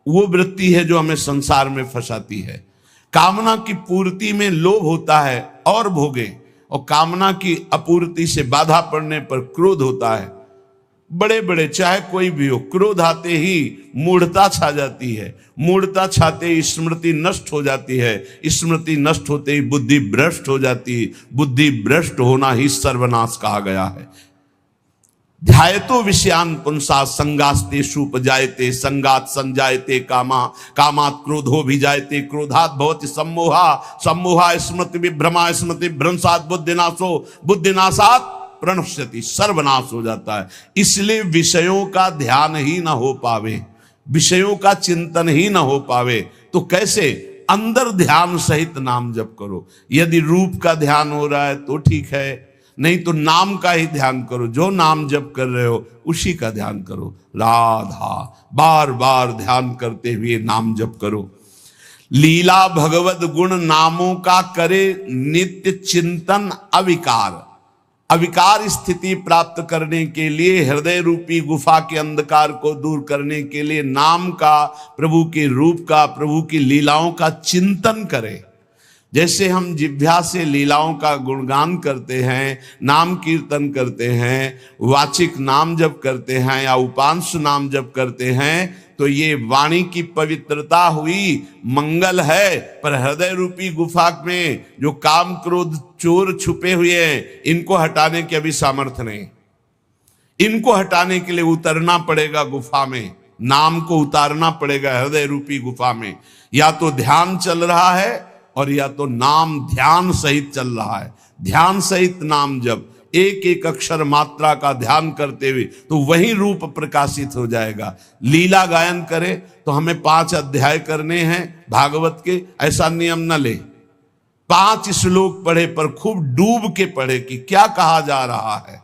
वो वृत्ति है जो हमें संसार में फंसाती है। कामना की पूर्ति में लोभ होता है और भोगे, और कामना की अपूर्ति से बाधा पड़ने पर क्रोध होता है। बड़े बड़े चाहे कोई भी हो, क्रोध आते ही मूढ़ता छा जाती है, मूढ़ता छाते ही स्मृति नष्ट हो जाती है, स्मृति नष्ट होते ही बुद्धि भ्रष्ट हो जाती है, बुद्धि भ्रष्ट होना ही सर्वनाश कहा गया है। ध्यायतो विषयान पुंसा संगास्तेषु उपजायते, संगात संजायते कामा, कामात क्रोधो भिजायते, क्रोधात भवति सम्मोहा, सम्मोहा स्मृति विभ्रमा, स्मृति भ्रंशात बुद्धिनाशो, बुद्धिनाशात प्रणश्यति, सर्वनाश हो जाता है। इसलिए विषयों का ध्यान ही ना हो पावे, विषयों का चिंतन ही ना हो पावे तो कैसे? अंदर ध्यान सहित नाम जप करो। यदि रूप का ध्यान हो रहा है तो ठीक है, नहीं तो नाम का ही ध्यान करो। जो नाम जप कर रहे हो उसी का ध्यान करो। राधा बार बार ध्यान करते हुए नाम जप करो। लीला भगवत गुण नामों का करे नित्य चिंतन अविकार। अविकार स्थिति प्राप्त करने के लिए, हृदय रूपी गुफा के अंधकार को दूर करने के लिए नाम का, प्रभु के रूप का, प्रभु की लीलाओं का चिंतन करें। जैसे हम जिह्वा से लीलाओं का गुणगान करते हैं, नाम कीर्तन करते हैं, वाचिक नाम जप करते हैं या उपांश नाम जप करते हैं, तो ये वाणी की पवित्रता हुई, मंगल है। पर हृदय रूपी गुफा में जो काम क्रोध चोर छुपे हुए हैं, इनको हटाने की अभी सामर्थ्य नहीं। इनको हटाने के लिए उतरना पड़ेगा गुफा में, नाम को उतारना पड़ेगा हृदय रूपी गुफा में। या तो ध्यान चल रहा है और या तो नाम ध्यान सहित चल रहा है। ध्यान सहित नाम जब एक एक अक्षर मात्रा का ध्यान करते हुए, तो वही रूप प्रकाशित हो जाएगा। लीला गायन करे तो हमें 5 अध्याय करने हैं भागवत के, ऐसा नियम न ले। 5 श्लोक पढ़े पर खूब डूब के पढ़े कि क्या कहा जा रहा है,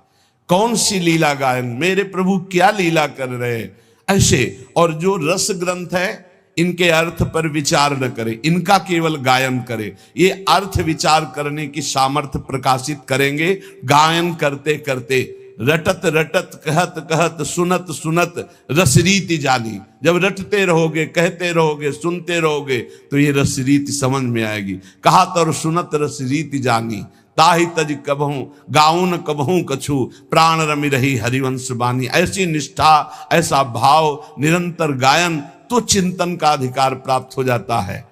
कौन सी लीला गायन, मेरे प्रभु क्या लीला कर रहे हैं, ऐसे। और जो रस ग्रंथ है इनके अर्थ पर विचार न करे, इनका केवल गायन करे। ये अर्थ विचार करने की सामर्थ्य प्रकाशित करेंगे गायन करते करते। रटत रटत कहत कहत सुनत सुनत रसरीति जानी। जब रटते रहोगे, कहते रहोगे, सुनते रहोगे तो ये रसरीति समझ में आएगी। कहत और सुनत रसरीति जानी, ताहि तज कबहूं गाउन कबहूं कछु, प्राण रमि रही हरिवंश बानी। ऐसी निष्ठा, ऐसा भाव, निरंतर गायन, तो चिंतन का अधिकार प्राप्त हो जाता है।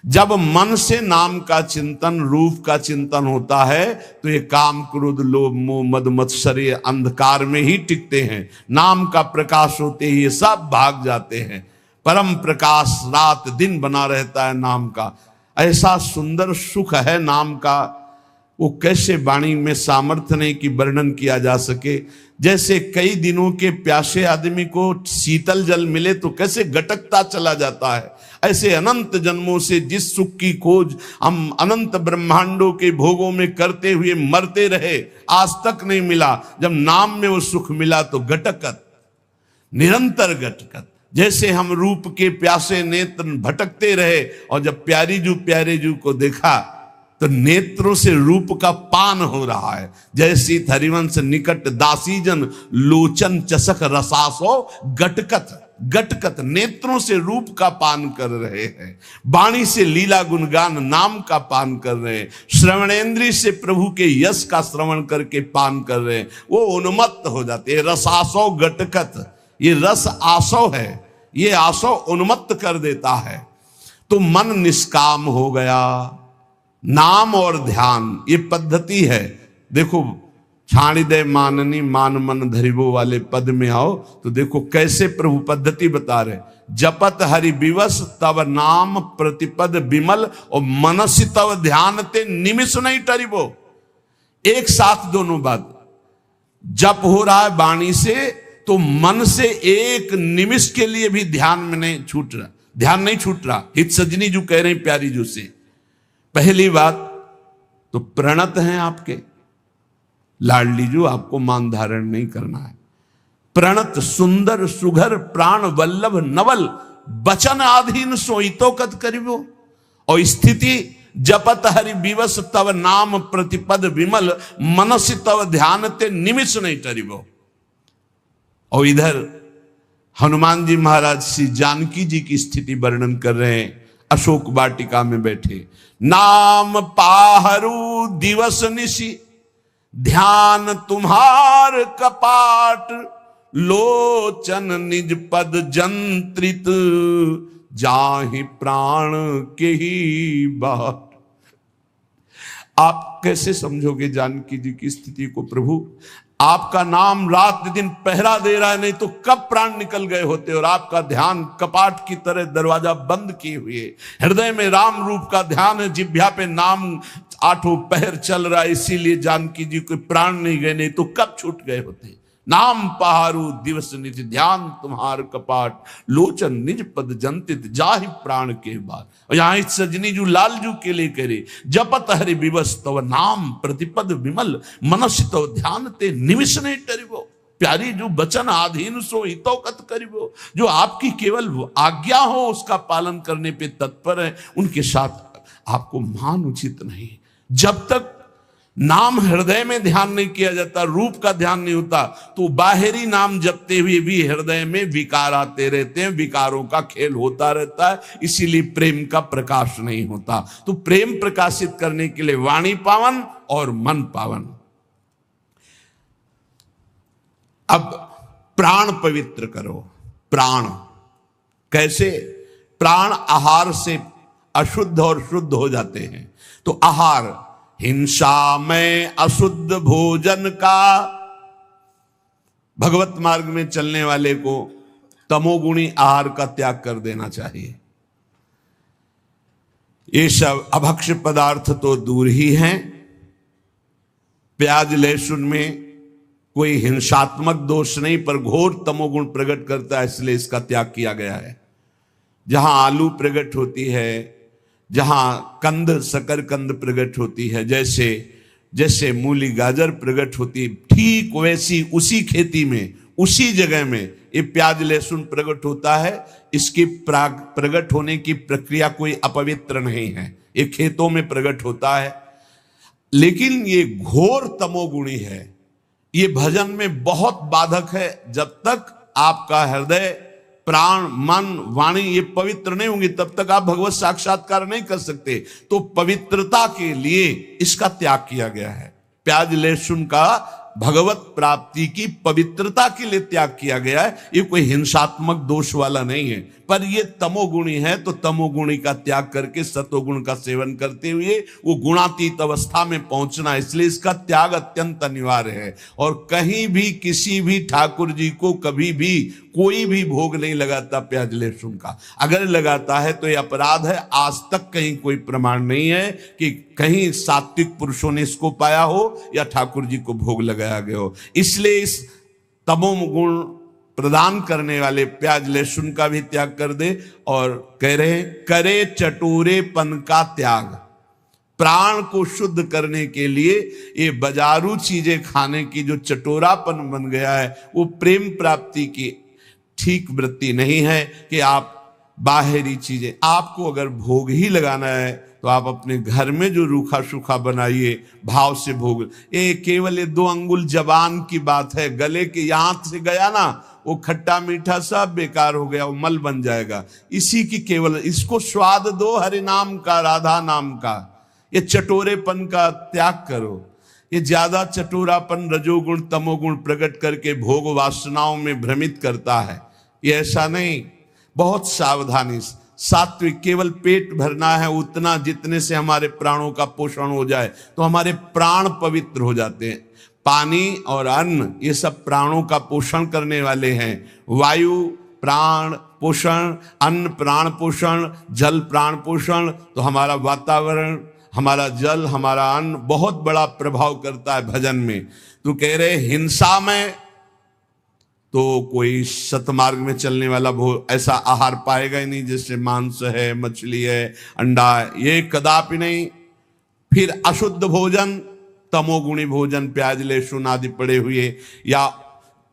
जब मन से नाम का चिंतन, रूप का चिंतन होता है तो ये काम क्रोध लोभ मोह मद मत्सर्य अंधकार में ही टिकते हैं। नाम का प्रकाश होते ही ये सब भाग जाते हैं। परम प्रकाश रात दिन बना रहता है नाम का। ऐसा सुंदर सुख है नाम का, वो कैसे वाणी में सामर्थ्य नहीं कि वर्णन किया जा सके। जैसे कई दिनों के प्यासे आदमी को शीतल जल मिले तो कैसे गटकता चला जाता है, ऐसे अनंत जन्मों से जिस सुख की खोज हम अनंत ब्रह्मांडों के भोगों में करते हुए मरते रहे, आज तक नहीं मिला। जब नाम में वो सुख मिला तो गटकत, निरंतर गटकत। जैसे हम रूप के प्यासे नेत्र भटकते रहे और जब प्यारे जू को देखा तो नेत्रों से रूप का पान हो रहा है। जैसी हरिवंश निकट दासीजन लोचन चसक रसासो गटकत, गटकत नेत्रों से रूप का पान कर रहे हैं। वाणी से लीला गुणगान नाम का पान कर रहे हैं। श्रवणेंद्रिय से प्रभु के यश का श्रवण करके पान कर रहे हैं। वो उन्मत्त हो जाते हैं। रसासो गटकत, ये रस आसव है, ये आसव उन्मत्त कर देता है। तो मन निष्काम हो गया। नाम और ध्यान ये पद्धति है। देखो, छाणिदे माननी मान मन धरिबो वाले पद में आओ तो देखो कैसे प्रभु पद्धति बता रहे। जपत हरि विवश तब नाम प्रतिपद विमल और मनसि तब ध्यान ते निमिष नहीं टरिबो। एक साथ दोनों बात। जप हो रहा है वाणी से तो मन से एक निमिष के लिए भी ध्यान में नहीं छूट रहा, ध्यान नहीं छूट रहा। हित सजनी जो कह रहे हैं प्यारी जो से, पहली बात तो प्रणत हैं आपके लाडली जो, आपको मान धारण नहीं करना है। प्रणत सुंदर सुघर प्राण वल्लभ नवल बचन आधीन सोईतो कत करिबो। और स्थिति जपत हरि विवश तव नाम प्रतिपद विमल मनसि तव ध्यान ते निमिष नहीं टरिबो। और इधर हनुमान जी महाराज श्री जानकी जी की स्थिति वर्णन कर रहे हैं। अशोक वाटिका में बैठे, नाम पाहरू दिवस निशि ध्यान तुम्हार कपाट लोचन निज पद जंत्रित जाहि प्राण के ही बाट। आप कैसे समझोगे जानकी जी की स्थिति को प्रभु? आपका नाम रात दिन पहरा दे रहा है, नहीं तो कब प्राण निकल गए होते। और आपका ध्यान कपाट की तरह दरवाजा बंद किए हुए, हृदय में राम रूप का ध्यान है, जिह्वा पे नाम आठों पहर चल रहा है, इसीलिए जानकी जी को प्राण नहीं गए, नहीं तो कब छूट गए होते। नाम पहारू दिवस निज ध्यान तुम्हार कपाट लोचन निज पद जंतित जाहि प्राण के बाद। और यहां सजनी जू लाल जू के लिए करे, जपत हरि विवश तव नाम प्रतिपद विमल मनसि तव ध्यान ते निमिष नहीं टरिबो। प्यारी जो वचन आधीन सो हितो कत करिबो, जो आपकी केवल आज्ञा हो उसका पालन करने पे तत्पर है, उनके साथ आपको मान उचित नहीं। जब तक नाम हृदय में ध्यान नहीं किया जाता, रूप का ध्यान नहीं होता, तो बाहरी नाम जपते हुए भी हृदय में विकार आते रहते हैं, विकारों का खेल होता रहता है, इसीलिए प्रेम का प्रकाश नहीं होता। तो प्रेम प्रकाशित करने के लिए वाणी पावन और मन पावन। अब प्राण पवित्र करो। प्राण कैसे? प्राण आहार से अशुद्ध और शुद्ध हो जाते हैं। तो आहार, हिंसा में अशुद्ध भोजन का, भगवत मार्ग में चलने वाले को तमोगुणी आहार का त्याग कर देना चाहिए। ये सब अभक्ष्य पदार्थ तो दूर ही हैं। प्याज लहसुन में कोई हिंसात्मक दोष नहीं, पर घोर तमोगुण प्रकट करता है, इसलिए इसका त्याग किया गया है। जहां आलू प्रकट होती है, जहां कंद शकरकंद प्रकट होती है, जैसे जैसे मूली गाजर प्रकट होती, ठीक वैसी उसी खेती में उसी जगह में ये प्याज लहसुन प्रकट होता है। इसकी प्रकट होने की प्रक्रिया कोई अपवित्र नहीं है, ये खेतों में प्रकट होता है। लेकिन ये घोर तमोगुणी है, ये भजन में बहुत बाधक है। जब तक आपका हृदय प्राण मन वाणी ये पवित्र नहीं होंगी, तब तक आप भगवत साक्षात्कार नहीं कर सकते। तो पवित्रता के लिए इसका त्याग किया गया है। प्याज लहसुन का भगवत प्राप्ति की पवित्रता के लिए त्याग किया गया है। ये कोई हिंसात्मक दोष वाला नहीं है, पर ये तमोगुणी है, तो तमोगुणी का त्याग करके सतोगुण का सेवन करते हुए वो गुणातीत अवस्था में पहुंचना, इसलिए इसका त्याग अत्यंत अनिवार्य है। और कहीं भी किसी भी ठाकुर जी को कभी भी कोई भी भोग नहीं लगाता प्याज लहसुन का। अगर लगाता है तो ये अपराध है। आज तक कहीं कोई प्रमाण नहीं है कि कहीं सात्विक पुरुषों ने इसको पाया हो या ठाकुर जी को भोग लगाया गया हो। इसलिए इस तमोगुण प्रदान करने वाले प्याज लहसुन का भी त्याग कर दे। और कह रहे करे चटोरेपन का त्याग। प्राण को शुद्ध करने के लिए ये बाजारू चीजें खाने की जो चटोरापन बन गया है, वो प्रेम प्राप्ति की ठीक वृत्ति नहीं है। कि आप बाहरी चीजें, आपको अगर भोग ही लगाना है तो आप अपने घर में जो रूखा सूखा बनाइए, भाव से भोग। ये केवल ये 2 अंगुल जबान की बात है, गले के यहां से गया ना, वो खट्टा मीठा सब बेकार हो गया, वो मल बन जाएगा। इसी की केवल इसको स्वाद दो हरि नाम का, राधा नाम का। ये चटोरेपन का त्याग करो। ये ज्यादा चटोरापन रजोगुण तमोगुण प्रकट करके भोग वासनाओं में भ्रमित करता है। ये ऐसा नहीं, बहुत सावधानी। सात्विक केवल पेट भरना है उतना जितने से हमारे प्राणों का पोषण हो जाए, तो हमारे प्राण पवित्र हो जाते हैं। पानी और अन्न ये सब प्राणों का पोषण करने वाले हैं। वायु प्राण पोषण, अन्न प्राण पोषण, जल प्राण पोषण। तो हमारा वातावरण, हमारा जल, हमारा अन्न बहुत बड़ा प्रभाव करता है भजन में। तो कह रहे हिंसा में तो कोई सतमार्ग में चलने वाला ऐसा आहार पाएगा ही नहीं, जैसे मांस है, मछली है, अंडा है, ये कदापि नहीं। फिर अशुद्ध भोजन, तमोगुणी भोजन, प्याज लहसुन आदि पड़े हुए, या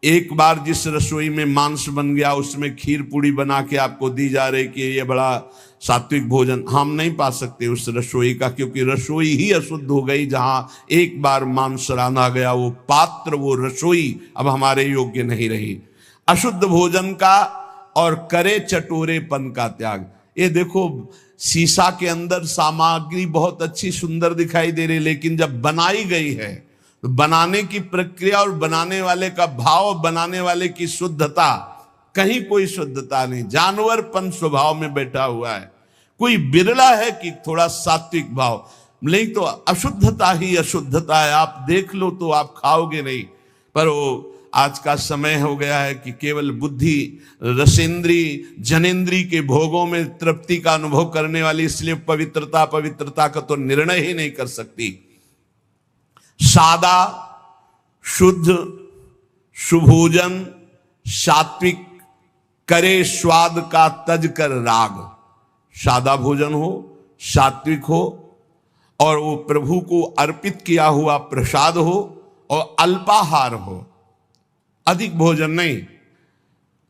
एक बार जिस रसोई में मांस बन गया उसमें खीर पूड़ी बना के आपको दी जा रही कि ये बड़ा सात्विक भोजन, हम नहीं पा सकते उस रसोई का, क्योंकि रसोई ही अशुद्ध हो गई। जहां एक बार मांस रांधा गया, वो पात्र, वो रसोई अब हमारे योग्य नहीं रही। अशुद्ध भोजन का और करे चटोरेपन का त्याग। ये देखो शीशा के अंदर सामग्री बहुत अच्छी सुंदर दिखाई दे रही, लेकिन जब बनाई गई है तो बनाने की प्रक्रिया और बनाने वाले का भाव, बनाने वाले की शुद्धता, कहीं कोई शुद्धता नहीं, जानवरपन स्वभाव में बैठा हुआ है। कोई बिरला है कि थोड़ा सात्विक भाव, नहीं तो अशुद्धता ही अशुद्धता है। आप देख लो तो आप खाओगे नहीं। पर वो आज का समय हो गया है कि केवल बुद्धि, रसेंद्री, जनेंद्री के भोगों में तृप्ति का अनुभव करने वाली, इसलिए पवित्रता का तो निर्णय ही नहीं कर सकती। सादा शुद्ध सुभोजन सात्विक करे स्वाद का तज कर राग। सादा भोजन हो, सात्विक हो, और वो प्रभु को अर्पित किया हुआ प्रसाद हो, और अल्पाहार हो, अधिक भोजन नहीं।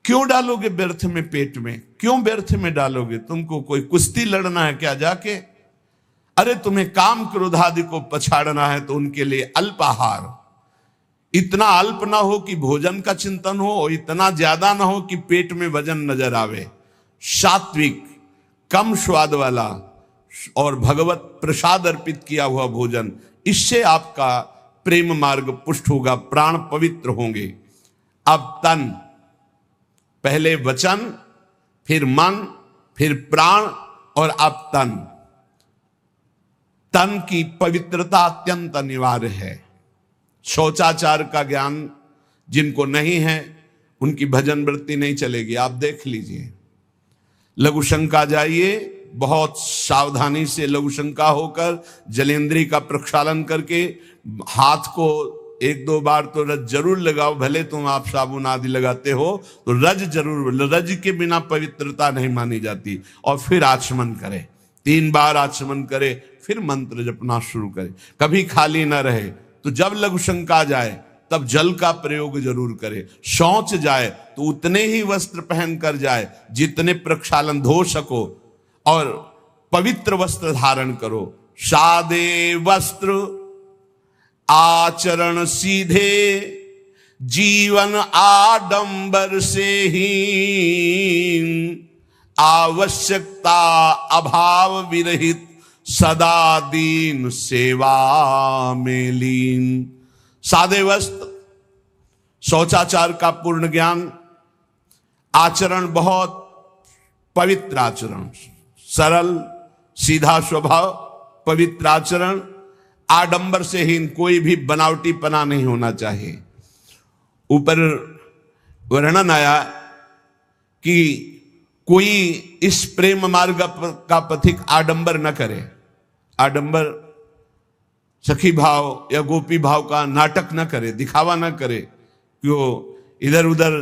क्यों डालोगे व्यर्थ में पेट में? क्यों व्यर्थ में डालोगे? तुमको कोई कुश्ती लड़ना है क्या जाके? अरे तुम्हें काम क्रोध आदि को पछाड़ना है तो उनके लिए अल्पाहार। इतना अल्प ना हो कि भोजन का चिंतन हो, और इतना ज्यादा ना हो कि पेट में वजन नजर आवे। सात्विक, कम स्वाद वाला और भगवत प्रसाद अर्पित किया हुआ भोजन, इससे आपका प्रेम मार्ग पुष्ट होगा, प्राण पवित्र होंगे। अब तन, पहले वचन, फिर मन, फिर प्राण, और अब तन। तन की पवित्रता अत्यंत अनिवार्य है। शौचाचार का ज्ञान जिनको नहीं है उनकी भजन वृत्ति नहीं चलेगी। आप देख लीजिए, लघु शंका जाइए, बहुत सावधानी से लघु शंका होकर जलेंद्री का प्रक्षालन करके हाथ को एक दो बार तो रज जरूर लगाओ। भले तुम आप साबुन आदि लगाते हो तो रज जरूर, रज के बिना पवित्रता नहीं मानी जाती। और फिर आचमन करे, 3 बार आचमन करे, फिर मंत्र जपना शुरू करे। कभी खाली ना रहे। तो जब लघु शंका जाए तब जल का प्रयोग जरूर करे। शौच जाए तो उतने ही वस्त्र पहन कर जाए जितने प्रक्षालन धो सको, और पवित्र वस्त्र धारण करो। सादे वस्त्र आचरण सीधे, जीवन आडंबर से ही, आवश्यकता अभाव विरहित, सदा दीन सेवा में लीन। सादे वस्त्र, शौचाचार का पूर्ण ज्ञान, आचरण बहुत पवित्र आचरण, सरल सीधा स्वभाव, पवित्र आचरण, आडंबर से हीन, कोई भी बनावटी पना नहीं होना चाहिए। ऊपर वर्णन आया कि कोई इस प्रेम मार्ग का पथिक आडंबर न करे। आडंबर सखी भाव या गोपी भाव का नाटक न करे, दिखावा न करे, क्यों इधर उधर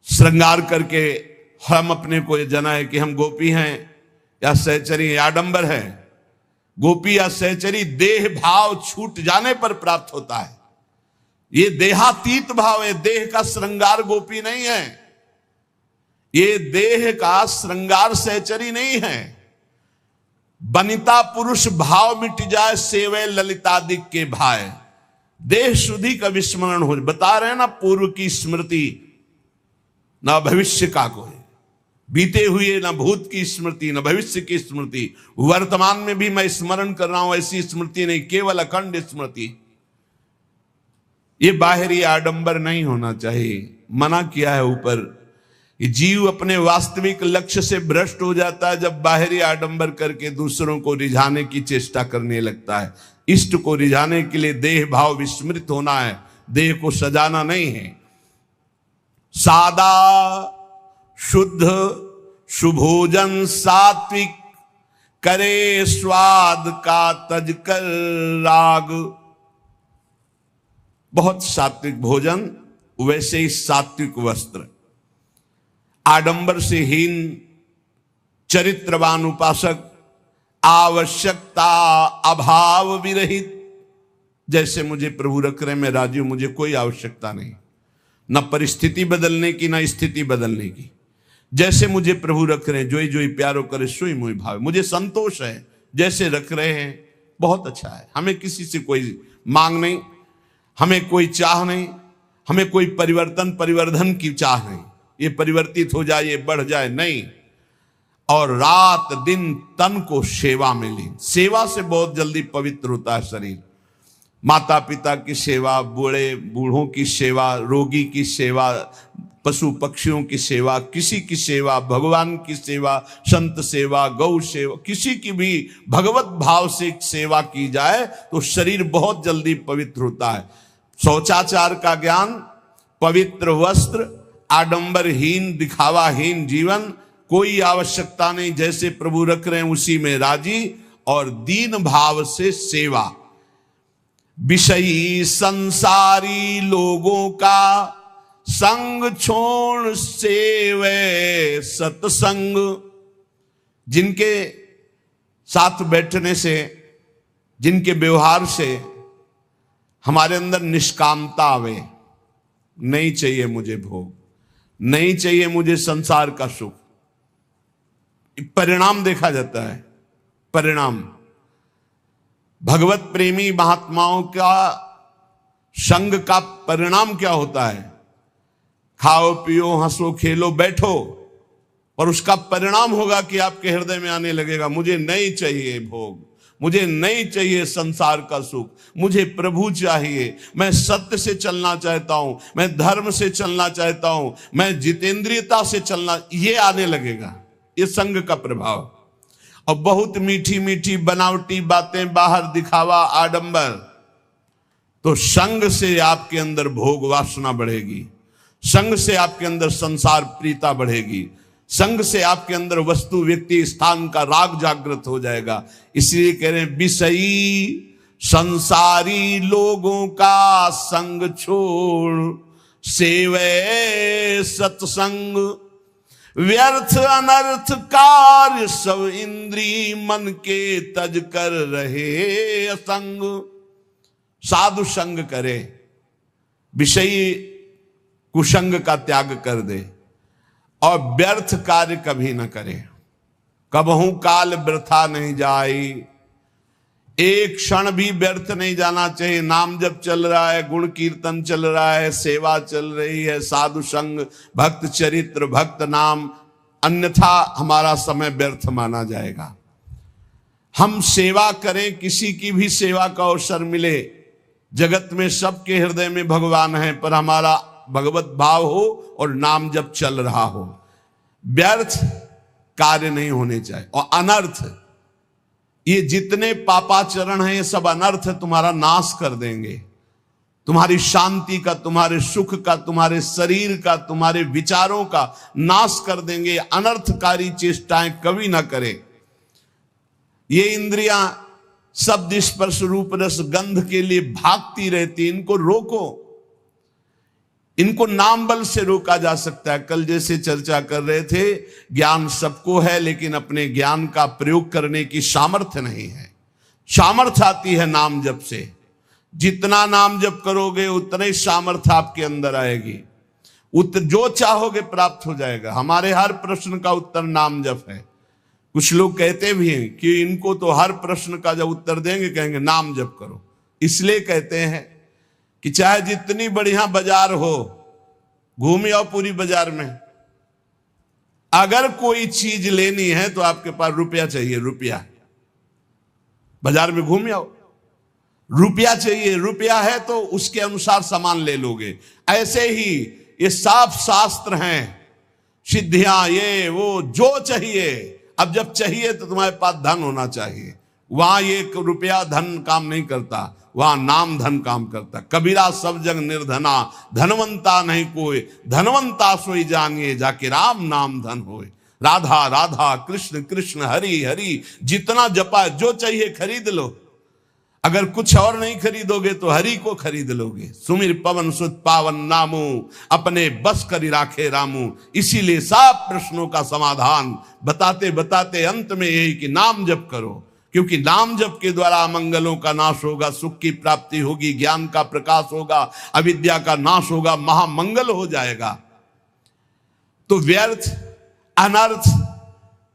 श्रृंगार करके हम अपने को जनाए कि हम गोपी हैं या सहचरी। आडंबर है। गोपी या सहचरी देह भाव छूट जाने पर प्राप्त होता है। ये देहातीत भाव है, देह का श्रृंगार गोपी नहीं है, ये देह का श्रृंगार सहचरी नहीं है। बनिता पुरुष भाव मिट जाए, सेवे ललितादिक के भाई, देह शुद्धि का विस्मरण हो। बता रहे हैं ना, पूर्व की स्मृति ना भविष्य का कोई। बीते हुए न भूत की स्मृति न भविष्य की स्मृति, वर्तमान में भी मैं स्मरण कर रहा हूं, ऐसी स्मृति नहीं, केवल अखंड स्मृति। ये बाहरी आडंबर नहीं होना चाहिए। मना किया है ऊपर, ये जीव अपने वास्तविक लक्ष्य से भ्रष्ट हो जाता है जब बाहरी आडंबर करके दूसरों को रिझाने की चेष्टा करने लगता है। इष्ट को रिझाने के लिए देह भाव विस्मृत होना है, देह को सजाना नहीं है। सादा शुद्ध सुभोजन सात्विक, करे स्वाद का तज कर राग। बहुत सात्विक भोजन, वैसे ही सात्विक वस्त्र। आडंबर से हीन चरित्रवान उपासक, आवश्यकता अभाव विरहित। जैसे मुझे प्रभु रख रहे, मैं राजी हूं, मुझे कोई आवश्यकता नहीं, न परिस्थिति बदलने की न स्थिति बदलने की। जैसे मुझे प्रभु रख रहे हैं, जोई जोई प्यारो करे सोई मोई भावे, मुझे संतोष है जैसे रख रहे हैं, बहुत अच्छा है। हमें किसी से कोई मांग नहीं, हमें कोई चाह नहीं, हमें कोई परिवर्धन की चाह नहीं, ये परिवर्तित हो जाए, ये बढ़ जाए, नहीं। और रात दिन तन को सेवा में लीन। सेवा से बहुत जल्दी पवित्र होता है शरीर। माता पिता की सेवा, बूढ़ों की सेवा, रोगी की सेवा, पशु पक्षियों की सेवा, किसी की सेवा, भगवान की सेवा, संत सेवा, गौ सेवा, किसी की भी भगवत भाव से सेवा की जाए तो शरीर बहुत जल्दी पवित्र होता है। शौचाचार का ज्ञान, पवित्र वस्त्र, आडंबरहीन दिखावाहीन जीवन, कोई आवश्यकता नहीं, जैसे प्रभु रख रहे हैं उसी में राजी, और दीन भाव से सेवा। विषयी संसारी लोगों का संग छोड़ सेवे सत्संग। जिनके साथ बैठने से, जिनके व्यवहार से हमारे अंदर निष्कामता आवे, नहीं चाहिए मुझे भोग, नहीं चाहिए मुझे संसार का सुख। परिणाम देखा जाता है, परिणाम। भगवत प्रेमी महात्माओं का संग का परिणाम क्या होता है? खाओ पियो हंसो खेलो बैठो, और उसका परिणाम होगा कि आपके हृदय में आने लगेगा, मुझे नहीं चाहिए भोग, मुझे नहीं चाहिए संसार का सुख, मुझे प्रभु चाहिए। मैं सत्य से चलना चाहता हूं, मैं धर्म से चलना चाहता हूं, मैं जितेंद्रियता से चलना, ये आने लगेगा। ये संग का प्रभाव। और बहुत मीठी मीठी बनावटी बातें, बाहर दिखावा, आडंबर, तो संग से आपके अंदर भोग वासना बढ़ेगी, संग से आपके अंदर संसार प्रीता बढ़ेगी, संग से आपके अंदर वस्तु व्यक्ति स्थान का राग जागृत हो जाएगा। इसलिए कह रहे हैं विषयी संसारी लोगों का संग छोड़ सेवे सत्संग। व्यर्थ अनर्थ कार्य सब इंद्री मन के तज कर रहे असंग। साधु संग करे, विषयी कुसंग का त्याग कर दे, और व्यर्थ कार्य कभी न करे। कबहू काल वृथा नहीं जाई, एक क्षण भी व्यर्थ नहीं जाना चाहिए। नाम जब चल रहा है, गुण कीर्तन चल रहा है, सेवा चल रही है, साधु संग, भक्त चरित्र, भक्त नाम, अन्यथा हमारा समय व्यर्थ माना जाएगा। हम सेवा करें, किसी की भी सेवा का अवसर मिले, जगत में सबके हृदय में भगवान है, पर हमारा भगवत भाव हो और नाम जब चल रहा हो, व्यर्थ कार्य नहीं होने चाहिए। और अनर्थ, ये जितने पापाचरण हैं, ये सब अनर्थ तुम्हारा नाश कर देंगे, तुम्हारी शांति का, तुम्हारे सुख का, तुम्हारे शरीर का, तुम्हारे विचारों का नाश कर देंगे। अनर्थकारी चेष्टाएं कभी ना करें। ये इंद्रियां शब्द स्पर्श रूप रस गंध के लिए भागती रहती, इनको रोको। इनको नाम बल से रोका जा सकता है। कल जैसे चर्चा कर रहे थे, ज्ञान सबको है, लेकिन अपने ज्ञान का प्रयोग करने की सामर्थ्य नहीं है। सामर्थ्य आती है नाम जप से। जितना नाम जप करोगे उतना ही सामर्थ्य आपके अंदर आएगी, जो चाहोगे प्राप्त हो जाएगा। हमारे हर प्रश्न का उत्तर नाम जप है। कुछ लोग कहते भी हैं कि इनको तो हर प्रश्न का जब उत्तर देंगे कहेंगे नाम जप करो। इसलिए कहते हैं कि चाहे जितनी बढ़िया बाजार हो, घूम आओ पूरी बाजार में, अगर कोई चीज लेनी है तो आपके पास रुपया चाहिए, रुपया। बाजार में घूम आओ, रुपया चाहिए, रुपया है तो उसके अनुसार सामान ले लोगे। ऐसे ही ये साफ शास्त्र हैं, सिद्धियां, ये वो जो चाहिए। अब जब चाहिए तो तुम्हारे पास धन होना चाहिए। वहां ये रुपया धन काम नहीं करता, वहां नाम धन काम करता। कबीरा सब जग निर्धना, धनवंता नहीं कोई, धनवंता सोई जानिए, जाके राम नाम धन होए। राधा राधा कृष्ण कृष्ण हरि हरि, जितना जपा जो चाहिए खरीद लो। अगर कुछ और नहीं खरीदोगे तो हरि को खरीद लोगे। सुमिर पवन सुत पावन नामू, अपने बस करी राखे रामू। इसीलिए सब प्रश्नों का समाधान बताते बताते अंत में यही कि नाम जप करो, क्योंकि नाम जप के द्वारा अमंगलों का नाश होगा, सुख की प्राप्ति होगी, ज्ञान का प्रकाश होगा, अविद्या का नाश होगा, महामंगल हो जाएगा। तो व्यर्थ अनर्थ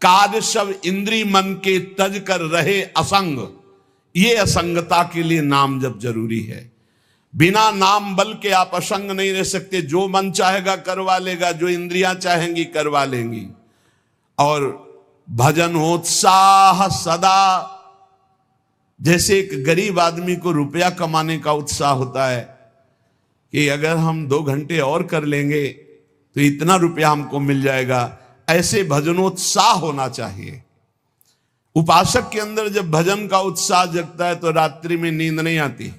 कार्य सब इंद्री मन के तज कर रहे असंग, ये असंगता के लिए नाम जप जरूरी है। बिना नाम बल के आप असंग नहीं रह सकते। जो मन चाहेगा करवा लेगा, जो इंद्रियां चाहेंगी करवा लेंगी। और भजन उत्साह सदा, जैसे एक गरीब आदमी को रुपया कमाने का उत्साह होता है कि अगर हम 2 घंटे और कर लेंगे तो इतना रुपया हमको मिल जाएगा, ऐसे भजनोत्साह होना चाहिए। उपासक के अंदर जब भजन का उत्साह जगता है तो रात्रि में नींद नहीं आती।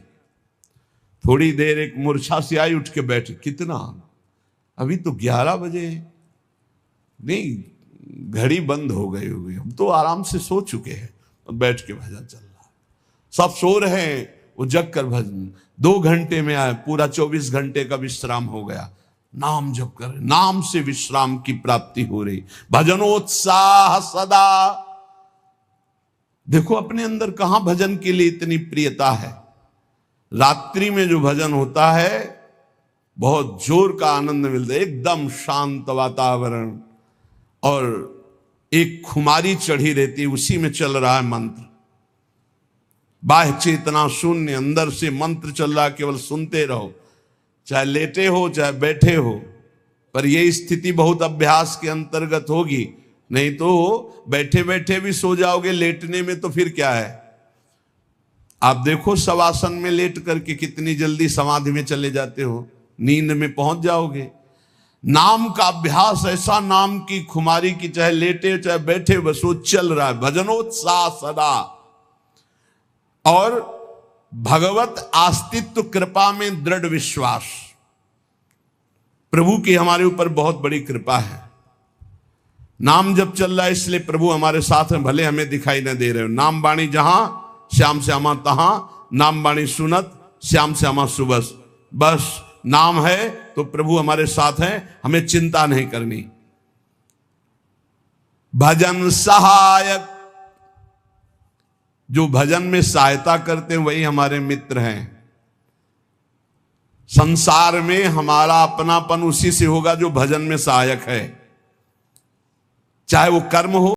थोड़ी देर एक मूर्छा से आई, उठ के बैठ, कितना, अभी तो 11 बजे, नहीं घड़ी बंद हो गई होगी, हम तो आराम से सो चुके हैं, और बैठ के भजन चल रहा है। सब सो रहे हैं, वो जग कर भजन 2 घंटे में आए, पूरा 24 घंटे का विश्राम हो गया। नाम जप कर, नाम से विश्राम की प्राप्ति हो रही। भजनोत्साह सदा, देखो अपने अंदर कहां भजन के लिए इतनी प्रियता है। रात्रि में जो भजन होता है बहुत जोर का आनंद मिलता है, एकदम शांत वातावरण, और एक खुमारी चढ़ी रहती है, उसी में चल रहा है मंत्र। बाह्य चेतना शून्य, अंदर से मंत्र चल रहा है, केवल सुनते रहो, चाहे लेटे हो चाहे बैठे हो। पर यह स्थिति बहुत अभ्यास के अंतर्गत होगी, नहीं तो बैठे बैठे भी सो जाओगे, लेटने में तो फिर क्या है। आप देखो शवासन में लेट करके कितनी जल्दी समाधि में चले जाते हो, नींद में पहुंच जाओगे। नाम का अभ्यास ऐसा, नाम की खुमारी की, चाहे लेटे चाहे बैठे, बस वो चल रहा है। भजनोत्साह सदा, और भगवत अस्तित्व कृपा में दृढ़ विश्वास। प्रभु की हमारे ऊपर बहुत बड़ी कृपा है। नाम जब चल रहा है इसलिए प्रभु हमारे साथ हैं, भले हमें दिखाई न दे रहे हो। नाम बाणी जहां श्याम श्यामा तहां, नाम बाणी सुनत श्याम श्यामा सुबस। बस नाम है तो प्रभु हमारे साथ हैं, हमें चिंता नहीं करनी। भजन सहायक, जो भजन में सहायता करते हैं वही हमारे मित्र हैं। संसार में हमारा अपनापन उसी से होगा जो भजन में सहायक है, चाहे वो कर्म हो